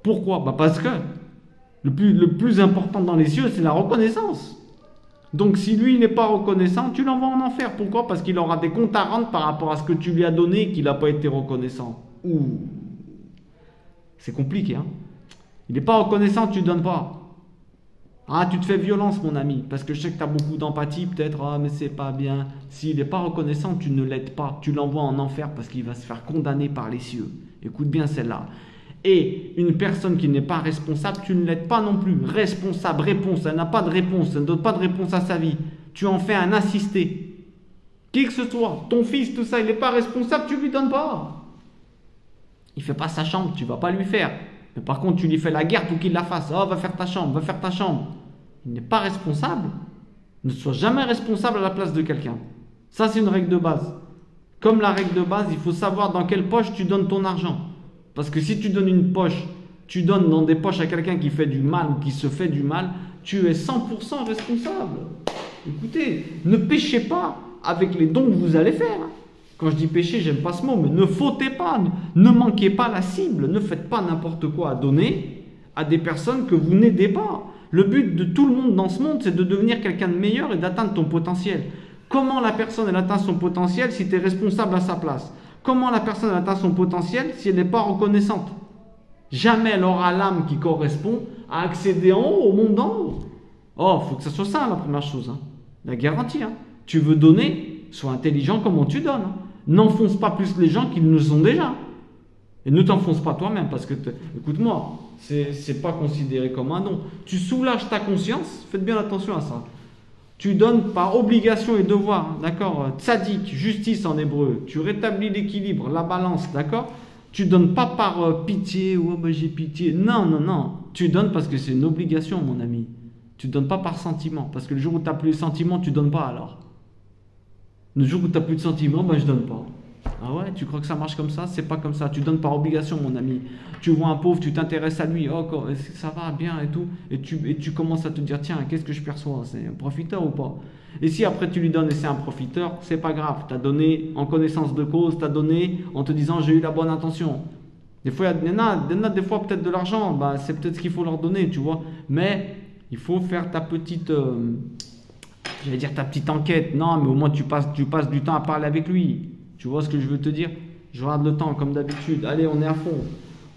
Pourquoi? Bah parce que le plus important dans les cieux, c'est la reconnaissance. Donc si lui n'est pas reconnaissant, tu l'envoies en enfer. Pourquoi? Parce qu'il aura des comptes à rendre par rapport à ce que tu lui as donné et qu'il n'a pas été reconnaissant. Ouh, c'est compliqué, hein. Il n'est pas reconnaissant, tu ne donnes pas. Ah, tu te fais violence, mon ami, parce que je sais que tu as beaucoup d'empathie, peut-être. Ah, mais c'est pas bien. S'il n'est pas reconnaissant, tu ne l'aides pas. Tu l'envoies en enfer parce qu'il va se faire condamner par les cieux. Écoute bien celle-là. Et une personne qui n'est pas responsable, tu ne l'aides pas non plus. Responsable, réponse, elle n'a pas de réponse, elle ne donne pas de réponse à sa vie. Tu en fais un assisté. Qui que ce soit, ton fils, tout ça, il n'est pas responsable, tu ne lui donnes pas. Il ne fait pas sa chambre, tu ne vas pas lui faire. Mais par contre, tu lui fais la guerre pour qu'il la fasse. Oh, va faire ta chambre, va faire ta chambre. Il n'est pas responsable. Ne sois jamais responsable à la place de quelqu'un. Ça, c'est une règle de base. Comme la règle de base, il faut savoir dans quelle poche tu donnes ton argent. Parce que si tu donnes une poche, tu donnes dans des poches à quelqu'un qui fait du mal ou qui se fait du mal, tu es 100% responsable. Écoutez, ne péchez pas avec les dons que vous allez faire. Quand je dis pécher, j'aime pas ce mot, mais ne fautez pas, ne manquez pas la cible, ne faites pas n'importe quoi à donner à des personnes que vous n'aidez pas. Le but de tout le monde dans ce monde, c'est de devenir quelqu'un de meilleur et d'atteindre ton potentiel. Comment la personne elle atteint son potentiel si tu es responsable à sa place? Comment la personne elle atteint son potentiel si elle n'est pas reconnaissante? Jamais elle aura l'âme qui correspond à accéder en haut, au monde d'en haut. Oh, il faut que ça soit ça la première chose, hein. La garantie. Hein. Tu veux donner, sois intelligent comment tu donnes. Hein. N'enfonce pas plus les gens qu'ils ne sont déjà. Et ne t'enfonce pas toi-même parce que, écoute-moi, c'est pas considéré comme un don. Tu soulages ta conscience, faites bien attention à ça. Tu donnes par obligation et devoir, hein, d'accord? Tzadik, justice en hébreu. Tu rétablis l'équilibre, la balance, d'accord? Tu donnes pas par pitié, ou oh, bah, j'ai pitié. Non, non, non. Tu donnes parce que c'est une obligation, mon ami. Tu donnes pas par sentiment. Parce que le jour où tu n'as plus de sentiments, tu donnes pas alors. Le jour où tu n'as plus de sentiments, ben je donne pas. Ah ouais, tu crois que ça marche comme ça? C'est pas comme ça. Tu donnes par obligation, mon ami. Tu vois un pauvre, tu t'intéresses à lui. Oh, ça va bien et tout. Et tu commences à te dire, tiens, qu'est-ce que je perçois? C'est un profiteur ou pas? Et si après tu lui donnes et c'est un profiteur, c'est pas grave. Tu as donné en connaissance de cause, tu as donné en te disant, j'ai eu la bonne intention. Des fois, il y en a des fois peut-être de l'argent. Bah, c'est peut-être ce qu'il faut leur donner, tu vois. Mais il faut faire ta petite... j'allais dire ta petite enquête. Non, mais au moins tu passes du temps à parler avec lui. Tu vois ce que je veux te dire? Je regarde le temps comme d'habitude. Allez, on est à fond.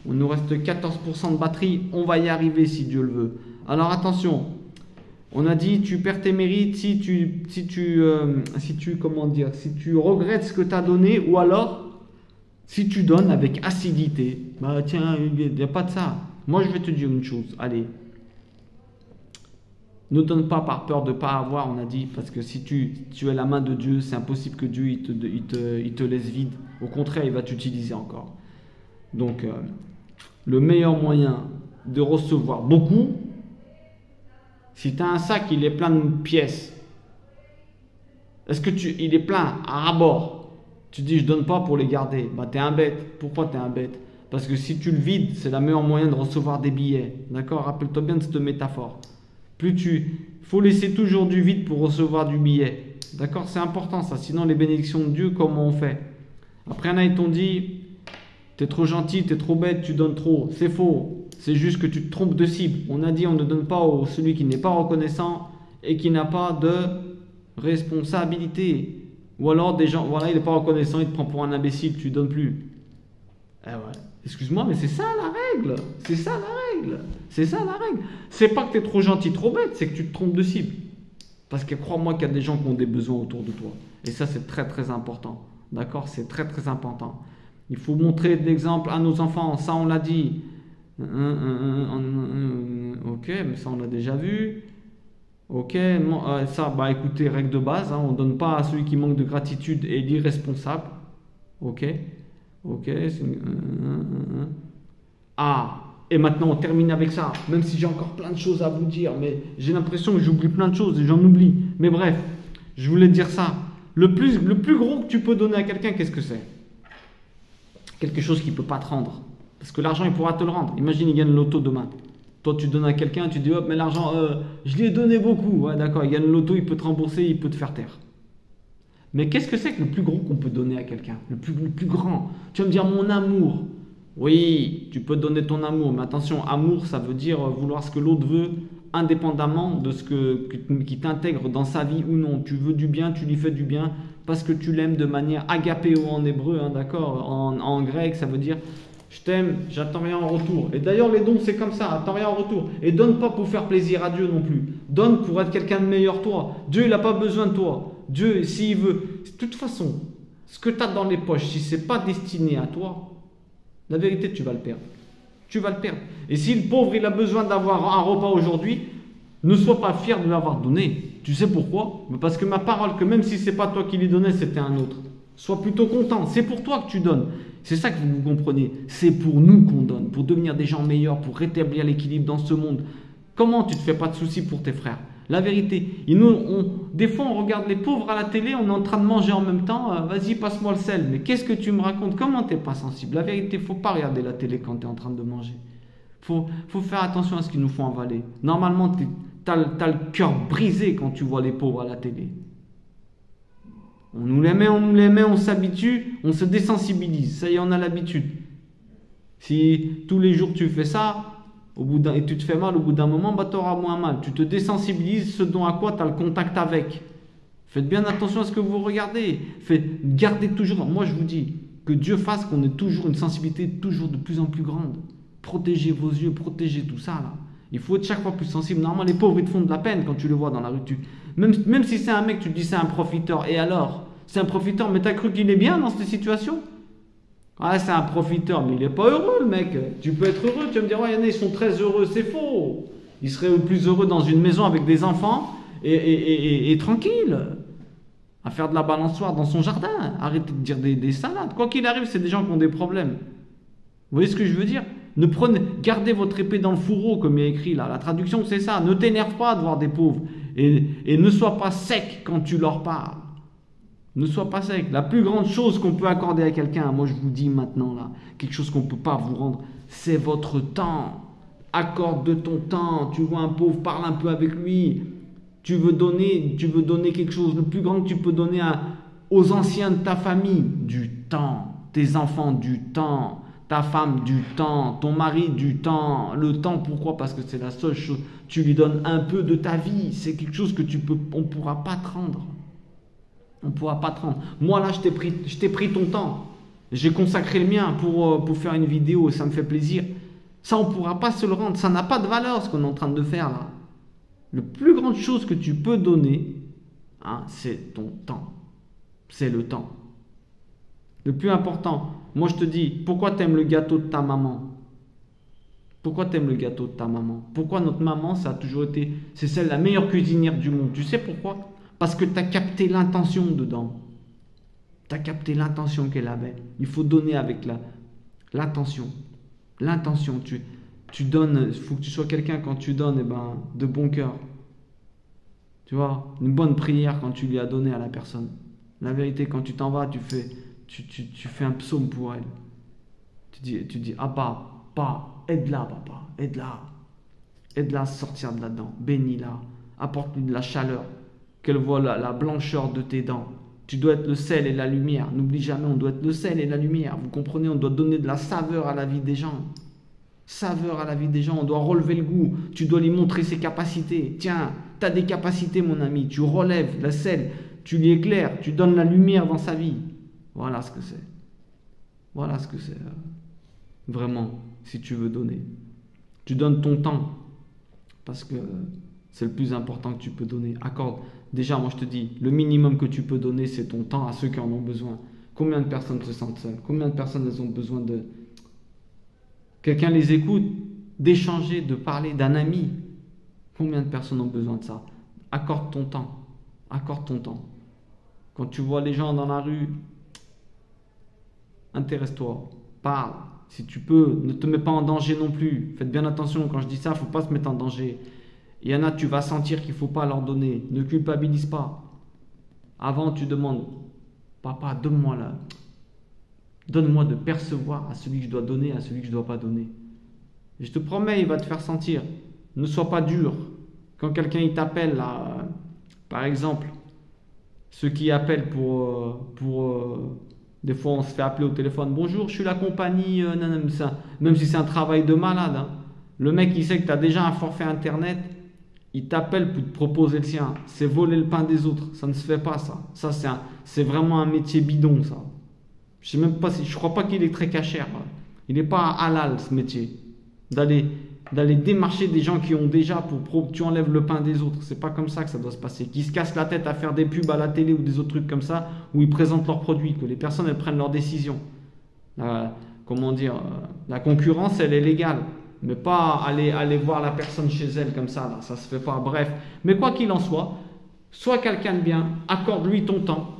On nous reste 14% de batterie. On va y arriver si Dieu le veut. Alors attention. On a dit tu perds tes mérites si tu regrettes ce que tu as donné ou alors si tu donnes avec assiduité. Bah tiens, il n'y a pas de ça. Moi je vais te dire une chose. Allez. Ne donne pas par peur de ne pas avoir, on a dit, parce que si tu es la main de Dieu, c'est impossible que Dieu il te laisse vide. Au contraire, il va t'utiliser encore. Donc, le meilleur moyen de recevoir beaucoup, si tu as un sac, il est plein de pièces. Est-ce que il est plein à ras-bord? Tu dis, je donne pas pour les garder. Bah, tu es un bête. Pourquoi tu es un bête? Parce que si tu le vides, c'est le meilleur moyen de recevoir des billets. D'accord? Rappelle-toi bien de cette métaphore. Faut laisser toujours du vide pour recevoir du billet. D'accord? C'est important ça. Sinon, les bénédictions de Dieu, comment on fait? Après, un ils t'ont dit, t'es trop gentil, t'es trop bête, tu donnes trop. C'est faux. C'est juste que tu te trompes de cible. On a dit, on ne donne pas à celui qui n'est pas reconnaissant et qui n'a pas de responsabilité. Ou alors, des gens, voilà, il n'est pas reconnaissant, il te prend pour un imbécile, tu ne donnes plus. Eh ouais. Excuse-moi, mais c'est ça la règle. C'est ça la règle. C'est ça la règle. C'est pas que tu es trop gentil, trop bête, c'est que tu te trompes de cible. Parce que crois-moi qu'il y a des gens qui ont des besoins autour de toi. Et ça, c'est très très important. D'accord? C'est très très important. Il faut montrer de l'exemple à nos enfants. Ça, on l'a dit. Ok, mais ça, on l'a déjà vu. Ok, ça, bah écoutez, règle de base, hein, on ne donne pas à celui qui manque de gratitude et l'irresponsable. Ok, ok. Ah, et maintenant on termine avec ça, même si j'ai encore plein de choses à vous dire, mais j'ai l'impression que j'oublie plein de choses et j'en oublie. Mais bref, je voulais dire ça. Le plus gros que tu peux donner à quelqu'un, qu'est-ce que c'est? Quelque chose qu'il ne peut pas te rendre. Parce que l'argent, il pourra te le rendre. Imagine, il gagne le loto demain. Toi, tu donnes à quelqu'un, tu dis, hop, mais l'argent, je lui ai donné beaucoup. Ouais, d'accord, il gagne le loto, il peut te rembourser, il peut te faire taire. Mais qu'est-ce que c'est que le plus gros qu'on peut donner à quelqu'un? Le plus grand. Tu vas me dire, mon amour. Oui, tu peux donner ton amour, mais attention, amour, ça veut dire vouloir ce que l'autre veut, indépendamment de ce qui t'intègre dans sa vie ou non. Tu veux du bien, tu lui fais du bien, parce que tu l'aimes de manière agapéo en hébreu, hein, d'accord? En grec, ça veut dire je t'aime, j'attends rien en retour. Et d'ailleurs, les dons, c'est comme ça, attends rien en retour. Et donne pas pour faire plaisir à Dieu non plus. Donne pour être quelqu'un de meilleur toi. Dieu, il n'a pas besoin de toi. Dieu, s'il veut, de toute façon, ce que tu as dans les poches, si ce n'est pas destiné à toi, la vérité, tu vas le perdre. Tu vas le perdre. Et si le pauvre, il a besoin d'avoir un repas aujourd'hui, ne sois pas fier de l'avoir donné. Tu sais pourquoi? Parce que ma parole, que même si ce n'est pas toi qui lui donnais, c'était un autre. Sois plutôt content. C'est pour toi que tu donnes. C'est ça que vous comprenez. C'est pour nous qu'on donne, pour devenir des gens meilleurs, pour rétablir l'équilibre dans ce monde. Comment tu ne te fais pas de soucis pour tes frères? La vérité. Et nous, des fois, on regarde les pauvres à la télé, on est en train de manger en même temps. Vas-y, passe-moi le sel. Mais qu'est-ce que tu me racontes? Comment tu n'es pas sensible? La vérité, il ne faut pas regarder la télé quand tu es en train de manger. Faut faire attention à ce qu'ils nous font avaler. Normalement, tu as le cœur brisé quand tu vois les pauvres à la télé. On nous les met, on s'habitue, on se désensibilise. Ça y est, on a l'habitude. Si tous les jours tu fais ça, et tu te fais mal, au bout d'un moment, bah, tu auras moins mal. Tu te désensibilises, ce dont à quoi tu as le contact avec. Faites bien attention à ce que vous regardez. Gardez toujours. Moi, je vous dis que Dieu fasse qu'on ait toujours une sensibilité toujours de plus en plus grande. Protégez vos yeux, protégez tout ça, là. Il faut être chaque fois plus sensible. Normalement, les pauvres, ils te font de la peine quand tu les vois dans la rue. Même si c'est un mec, tu te dis c'est un profiteur. Et alors? C'est un profiteur, mais t'as cru qu'il est bien dans cette situation? Ah, c'est un profiteur, mais il n'est pas heureux, le mec. Tu peux être heureux, tu vas me dire, ouais, il y en a, ils sont très heureux. C'est faux. Ils seraient plus heureux dans une maison avec des enfants et tranquille, à faire de la balançoire dans son jardin. Arrêtez de dire des salades. Quoi qu'il arrive, c'est des gens qui ont des problèmes. Vous voyez ce que je veux dire? Gardez votre épée dans le fourreau, comme il y a écrit là. La traduction, c'est ça. Ne t'énerve pas de voir des pauvres. Et ne sois pas sec quand tu leur parles. Ne sois pas sec. La plus grande chose qu'on peut accorder à quelqu'un, moi je vous dis maintenant là, quelque chose qu'on ne peut pas vous rendre, c'est votre temps. Accorde de ton temps. Tu vois un pauvre, parle un peu avec lui. Tu veux donner quelque chose. Le plus grand que tu peux donner aux anciens de ta famille, du temps. Tes enfants, du temps. Ta femme, du temps. Ton mari, du temps. Le temps, pourquoi? Parce que c'est la seule chose. Tu lui donnes un peu de ta vie. C'est quelque chose que on ne pourra pas te rendre. On ne pourra pas te rendre. Moi, là, je t'ai pris ton temps. J'ai consacré le mien pour faire une vidéo et ça me fait plaisir. Ça, on ne pourra pas se le rendre. Ça n'a pas de valeur, ce qu'on est en train de faire là. La plus grande chose que tu peux donner, hein, c'est ton temps. C'est le temps. Le plus important, moi, je te dis, pourquoi tu aimes le gâteau de ta maman? Pourquoi tu aimes le gâteau de ta maman? Pourquoi notre maman, ça a toujours été... C'est la meilleure cuisinière du monde. Tu sais pourquoi? Parce que tu as capté l'intention dedans. Tu as capté l'intention qu'elle avait. Il faut donner avec l'intention. L'intention. Tu donnes, il faut que tu sois quelqu'un quand tu donnes de bon cœur. Tu vois, une bonne prière quand tu lui as donné à la personne. La vérité, quand tu t'en vas, tu fais un psaume pour elle. Tu dis, ah papa, aide-la, papa, aide-la. Aide-la à sortir de là-dedans. Bénis-la. Apporte-lui de la chaleur. Qu'elle voit la blancheur de tes dents. Tu dois être le sel et la lumière. N'oublie jamais, on doit être le sel et la lumière. Vous comprenez, on doit donner de la saveur à la vie des gens. Saveur à la vie des gens, on doit relever le goût. Tu dois lui montrer ses capacités. Tiens, tu as des capacités, mon ami. Tu relèves la sel, tu lui éclaires, tu donnes la lumière dans sa vie. Voilà ce que c'est. Voilà ce que c'est. Vraiment, si tu veux donner. Tu donnes ton temps. Parce que c'est le plus important que tu peux donner. Accorde. Déjà, moi je te dis, le minimum que tu peux donner, c'est ton temps à ceux qui en ont besoin. Combien de personnes se sentent seules? Combien de personnes elles ont besoin de... Quelqu'un les écoute, d'échanger, de parler d'un ami. Combien de personnes ont besoin de ça? Accorde ton temps. Accorde ton temps. Quand tu vois les gens dans la rue, intéresse-toi, parle. Si tu peux, ne te mets pas en danger non plus. Faites bien attention, quand je dis ça, il ne faut pas se mettre en danger. Il y en a, tu vas sentir qu'il ne faut pas leur donner. Ne culpabilise pas. Avant, tu demandes, papa, donne-moi là. Donne-moi de percevoir à celui que je dois donner, à celui que je ne dois pas donner. Et je te promets, il va te faire sentir. Ne sois pas dur. Quand quelqu'un il t'appelle, là, par exemple, ceux qui appellent des fois on se fait appeler au téléphone, bonjour, je suis la compagnie, même si c'est un travail de malade. Hein. Le mec il sait que tu as déjà un forfait internet, il t'appelle pour te proposer le sien. C'est voler le pain des autres. Ça ne se fait pas ça. Ça c'est vraiment un métier bidon ça. Je sais même pas si, je crois pas qu'il est très cachère. Il n'est pas halal ce métier. D'aller démarcher des gens qui ont déjà pour que tu enlèves le pain des autres. C'est pas comme ça que ça doit se passer. Qui se cassent la tête à faire des pubs à la télé ou des autres trucs comme ça où ils présentent leurs produits, que les personnes elles prennent leurs décisions. La concurrence elle est légale, mais pas aller voir la personne chez elle comme ça. Là, ça se fait pas. Bref, mais quoi qu'il en soit, sois quelqu'un de bien, accorde-lui ton temps.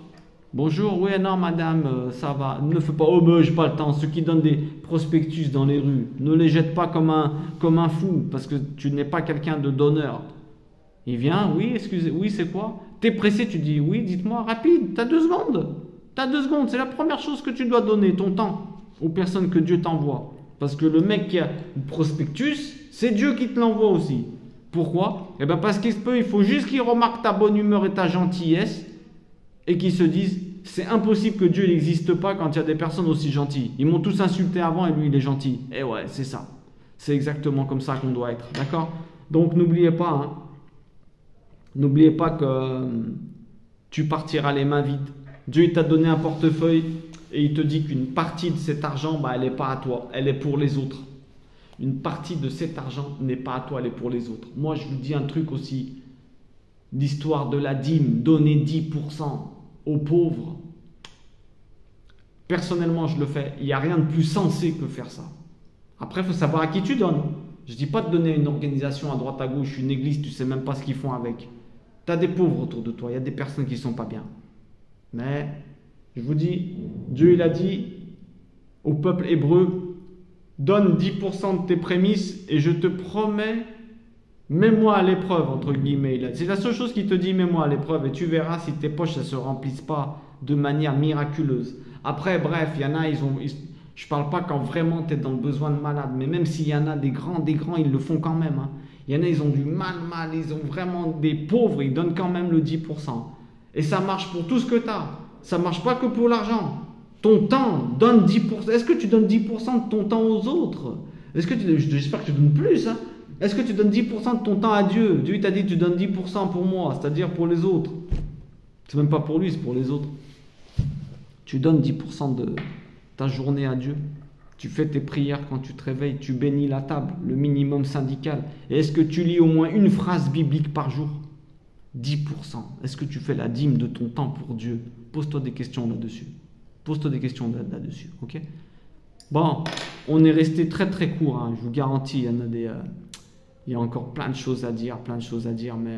Bonjour, oui, non, madame, ça va. Ne fais pas, oh, mais j'ai pas le temps. Ceux qui donnent des prospectus dans les rues, ne les jette pas comme un fou, parce que tu n'es pas quelqu'un de donneur. Il vient, oui, excusez, oui, c'est quoi? T'es pressé, tu dis, oui, dites-moi, rapide, t'as 2 secondes. T'as 2 secondes, c'est la première chose que tu dois donner, ton temps, aux personnes que Dieu t'envoie. Parce que le mec qui a le prospectus, c'est Dieu qui te l'envoie aussi. Pourquoi? Eh bien, parce qu'il faut juste qu'il remarque ta bonne humeur et ta gentillesse, et qui se disent, c'est impossible que Dieu n'existe pas quand il y a des personnes aussi gentilles. Ils m'ont tous insulté avant et lui il est gentil. Et ouais, c'est ça. C'est exactement comme ça qu'on doit être. D'accord? Donc n'oubliez pas, hein, n'oubliez pas que tu partiras les mains vides. Dieu il t'a donné un portefeuille et il te dit qu'une partie de cet argent, elle n'est pas à toi, elle est pour les autres. Une partie de cet argent n'est pas à toi, elle est pour les autres. Moi je vous dis un truc aussi, l'histoire de la dîme, donner 10% aux pauvres. Personnellement, je le fais. Il n'y a rien de plus sensé que faire ça. Après, il faut savoir à qui tu donnes. Je ne dis pas de donner à une organisation à droite à gauche, une église, tu ne sais même pas ce qu'ils font avec. Tu as des pauvres autour de toi, il y a des personnes qui ne sont pas bien. Mais, je vous dis, Dieu il a dit au peuple hébreu, donne 10% de tes prémices et je te promets, mets-moi à l'épreuve, entre guillemets. C'est la seule chose qui te dit, mets-moi à l'épreuve et tu verras si tes poches ne se remplissent pas de manière miraculeuse. Après, bref, il y en a, je ne parle pas quand vraiment tu es dans le besoin de malade, mais même s'il y en a des grands, ils le font quand même. Hein. Il y en a, ils ont du mal, ils ont vraiment des pauvres, ils donnent quand même le 10%. Et ça marche pour tout ce que tu as. Ça ne marche pas que pour l'argent. Ton temps, donne 10%. Est-ce que tu donnes 10% de ton temps aux autres? J'espère que tu donnes plus, hein. Est-ce que tu donnes 10% de ton temps à Dieu? Dieu t'a dit tu donnes 10% pour moi, c'est-à-dire pour les autres. C'est même pas pour lui, c'est pour les autres. Tu donnes 10% de ta journée à Dieu. Tu fais tes prières quand tu te réveilles, tu bénis la table, le minimum syndical. Et est-ce que tu lis au moins une phrase biblique par jour? 10%. Est-ce que tu fais la dîme de ton temps pour Dieu? Pose-toi des questions là-dessus. Pose-toi des questions là-dessus, ok? Bon, on est resté très très court, hein, je vous garantis, il y a encore plein de choses à dire, mais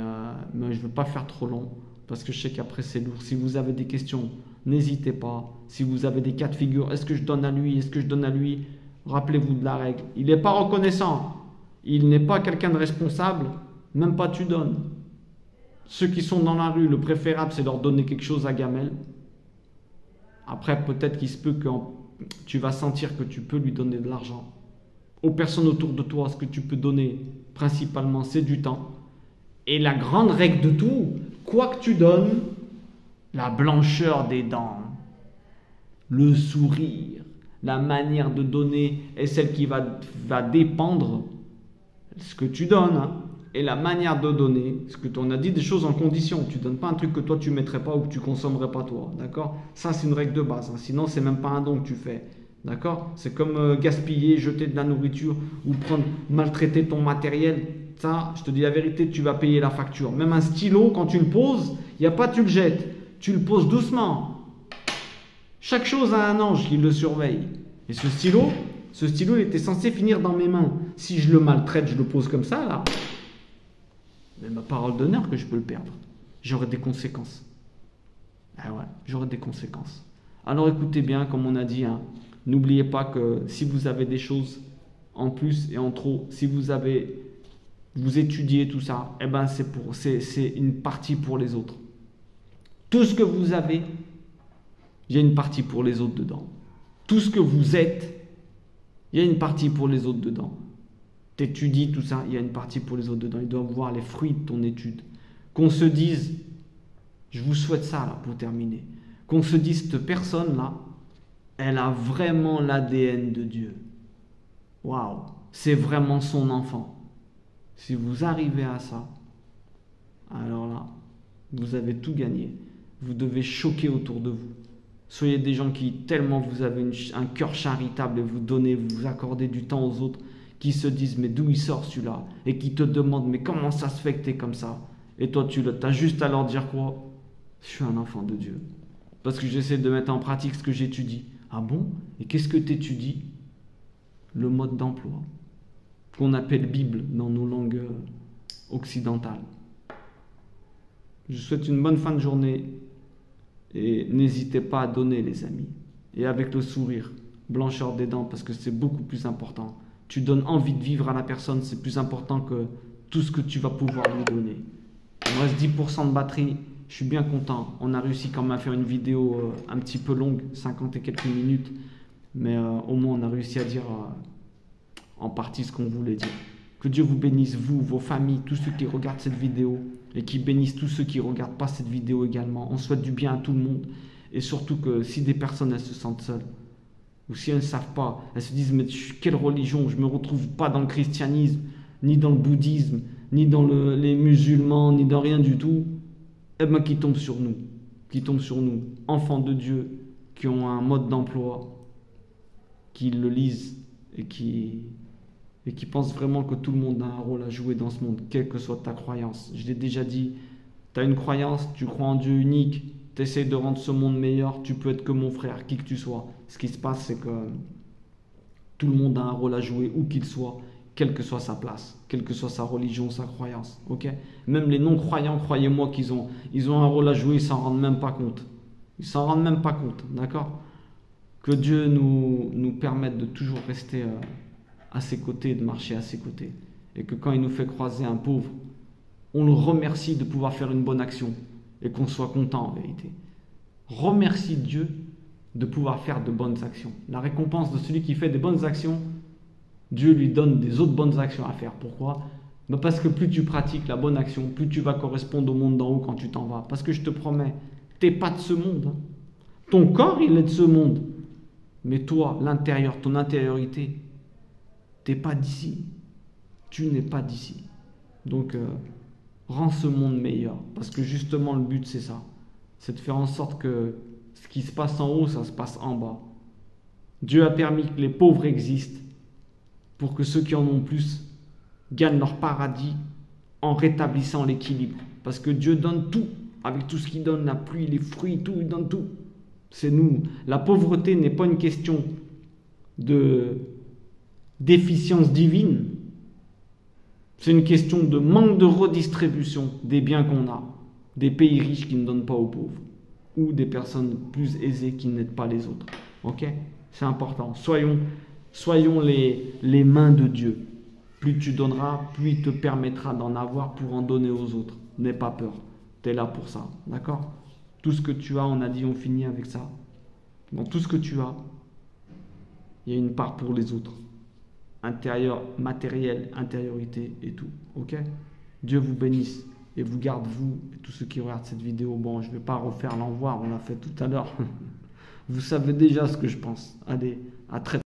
je ne veux pas faire trop long, parce que je sais qu'après c'est lourd. Si vous avez des questions, n'hésitez pas. Si vous avez des cas de figure, est-ce que je donne à lui, est-ce que je donne à lui? Rappelez-vous de la règle. Il n'est pas reconnaissant, il n'est pas quelqu'un de responsable, même pas tu donnes. Ceux qui sont dans la rue, le préférable c'est leur donner quelque chose à gamelle. Après peut-être qu'il se peut que tu vas sentir que tu peux lui donner de l'argent. Aux personnes autour de toi, ce que tu peux donner principalement, c'est du temps. Et la grande règle de tout, quoi que tu donnes, la blancheur des dents, le sourire, la manière de donner est celle qui va dépendre ce que tu donnes, hein, et la manière de donner, ce que on a dit des choses en condition. Tu ne donnes pas un truc que toi tu ne mettrais pas ou que tu ne consommerais pas toi, d'accord? Ça c'est une règle de base, hein, sinon c'est même pas un don que tu fais. D'accord? C'est comme gaspiller, jeter de la nourriture ou maltraiter ton matériel. Ça, je te dis la vérité, tu vas payer la facture. Même un stylo, quand tu le poses, il n'y a pas tu le jettes. Tu le poses doucement. Chaque chose a un ange qui le surveille. Et ce stylo, il était censé finir dans mes mains. Si je le maltraite, je le pose comme ça, là, mais ma parole d'honneur que je peux le perdre. J'aurai des conséquences. Ah ouais, j'aurai des conséquences. Alors écoutez bien, comme on a dit, hein, n'oubliez pas que si vous avez des choses en plus et en trop, si vous étudiez tout ça, eh ben c'est une partie pour les autres. Tout ce que vous avez, il y a une partie pour les autres dedans. Tout ce que vous êtes, il y a une partie pour les autres dedans. T'étudies tout ça, il y a une partie pour les autres dedans. Ils doivent voir les fruits de ton étude. Qu'on se dise, je vous souhaite ça là pour terminer, qu'on se dise cette personne-là, elle a vraiment l'ADN de Dieu. Waouh, c'est vraiment son enfant. Si vous arrivez à ça, alors là, vous avez tout gagné. Vous devez choquer autour de vous. Soyez des gens qui, tellement vous avez un cœur charitable et vous donnez, vous accordez du temps aux autres, qui se disent mais d'où il sort celui-là, et qui te demandent mais comment ça se fait que t'es comme ça, et toi tu as juste à leur dire quoi? Je suis un enfant de Dieu. Parce que j'essaie de mettre en pratique ce que j'étudie. Ah bon? Et qu'est-ce que tu étudies? Le mode d'emploi, qu'on appelle Bible dans nos langues occidentales. Je vous souhaite une bonne fin de journée et n'hésitez pas à donner les amis. Et avec le sourire, blancheur des dents, parce que c'est beaucoup plus important. Tu donnes envie de vivre à la personne, c'est plus important que tout ce que tu vas pouvoir lui donner. Il me reste 10% de batterie, je suis bien content. On a réussi quand même à faire une vidéo un petit peu longue, 50 et quelques minutes. Mais au moins on a réussi à dire en partie ce qu'on voulait dire. Que Dieu vous bénisse, vous, vos familles, tous ceux qui regardent cette vidéo, et qui bénissent tous ceux qui ne regardent pas cette vidéo également. On souhaite du bien à tout le monde. Et surtout que si des personnes elles se sentent seules, ou si elles ne savent pas, elles se disent mais quelle religion, je ne me retrouve pas dans le christianisme, ni dans le bouddhisme, ni dans les musulmans, ni dans rien du tout, eh bien qui tombent sur nous, enfants de Dieu, qui ont un mode d'emploi, qui le lisent et qui pensent vraiment que tout le monde a un rôle à jouer dans ce monde, quelle que soit ta croyance. Je l'ai déjà dit, tu as une croyance, tu crois en Dieu unique, tu essaies de rendre ce monde meilleur, tu peux être que mon frère, qui que tu sois. Ce qui se passe, c'est que tout le monde a un rôle à jouer, où qu'il soit, quelle que soit sa place, quelle que soit sa religion, sa croyance. Okay? Même les non-croyants, croyez-moi qu'ils ont un rôle à jouer, ils s'en rendent même pas compte. Ils s'en rendent même pas compte, d'accord? Que Dieu nous permette de toujours rester à ses côtés, de marcher à ses côtés. Et que quand il nous fait croiser un pauvre, on le remercie de pouvoir faire une bonne action et qu'on soit content en vérité. Remercie Dieu de pouvoir faire de bonnes actions. La récompense de celui qui fait des bonnes actions, Dieu lui donne des autres bonnes actions à faire. Pourquoi? Parce que plus tu pratiques la bonne action, plus tu vas correspondre au monde d'en haut quand tu t'en vas. Parce que je te promets, tu n'es pas de ce monde. Ton corps, il est de ce monde. Mais toi, l'intérieur, ton intériorité, tu n'es pas d'ici. Tu n'es pas d'ici. Donc, rends ce monde meilleur. Parce que justement, le but, c'est ça. C'est de faire en sorte que ce qui se passe en haut, ça se passe en bas. Dieu a permis que les pauvres existent pour que ceux qui en ont plus gagnent leur paradis en rétablissant l'équilibre. Parce que Dieu donne tout. Avec tout ce qu'il donne, la pluie, les fruits, tout, il donne tout. C'est nous. La pauvreté n'est pas une question de déficience divine. C'est une question de manque de redistribution des biens qu'on a. Des pays riches qui ne donnent pas aux pauvres. Ou des personnes plus aisées qui n'aident pas les autres. Ok? C'est important. Soyons les mains de Dieu. Plus tu donneras, plus il te permettra d'en avoir pour en donner aux autres. N'aie pas peur. Tu es là pour ça. D'accord? Tout ce que tu as, on a dit, on finit avec ça. Dans tout ce que tu as, il y a une part pour les autres. Intérieur, matériel, intériorité et tout. Ok? Dieu vous bénisse et vous garde, vous et tous ceux qui regardent cette vidéo. Bon, je ne vais pas refaire l'envoi, on l'a fait tout à l'heure. Vous savez déjà ce que je pense. Allez, à très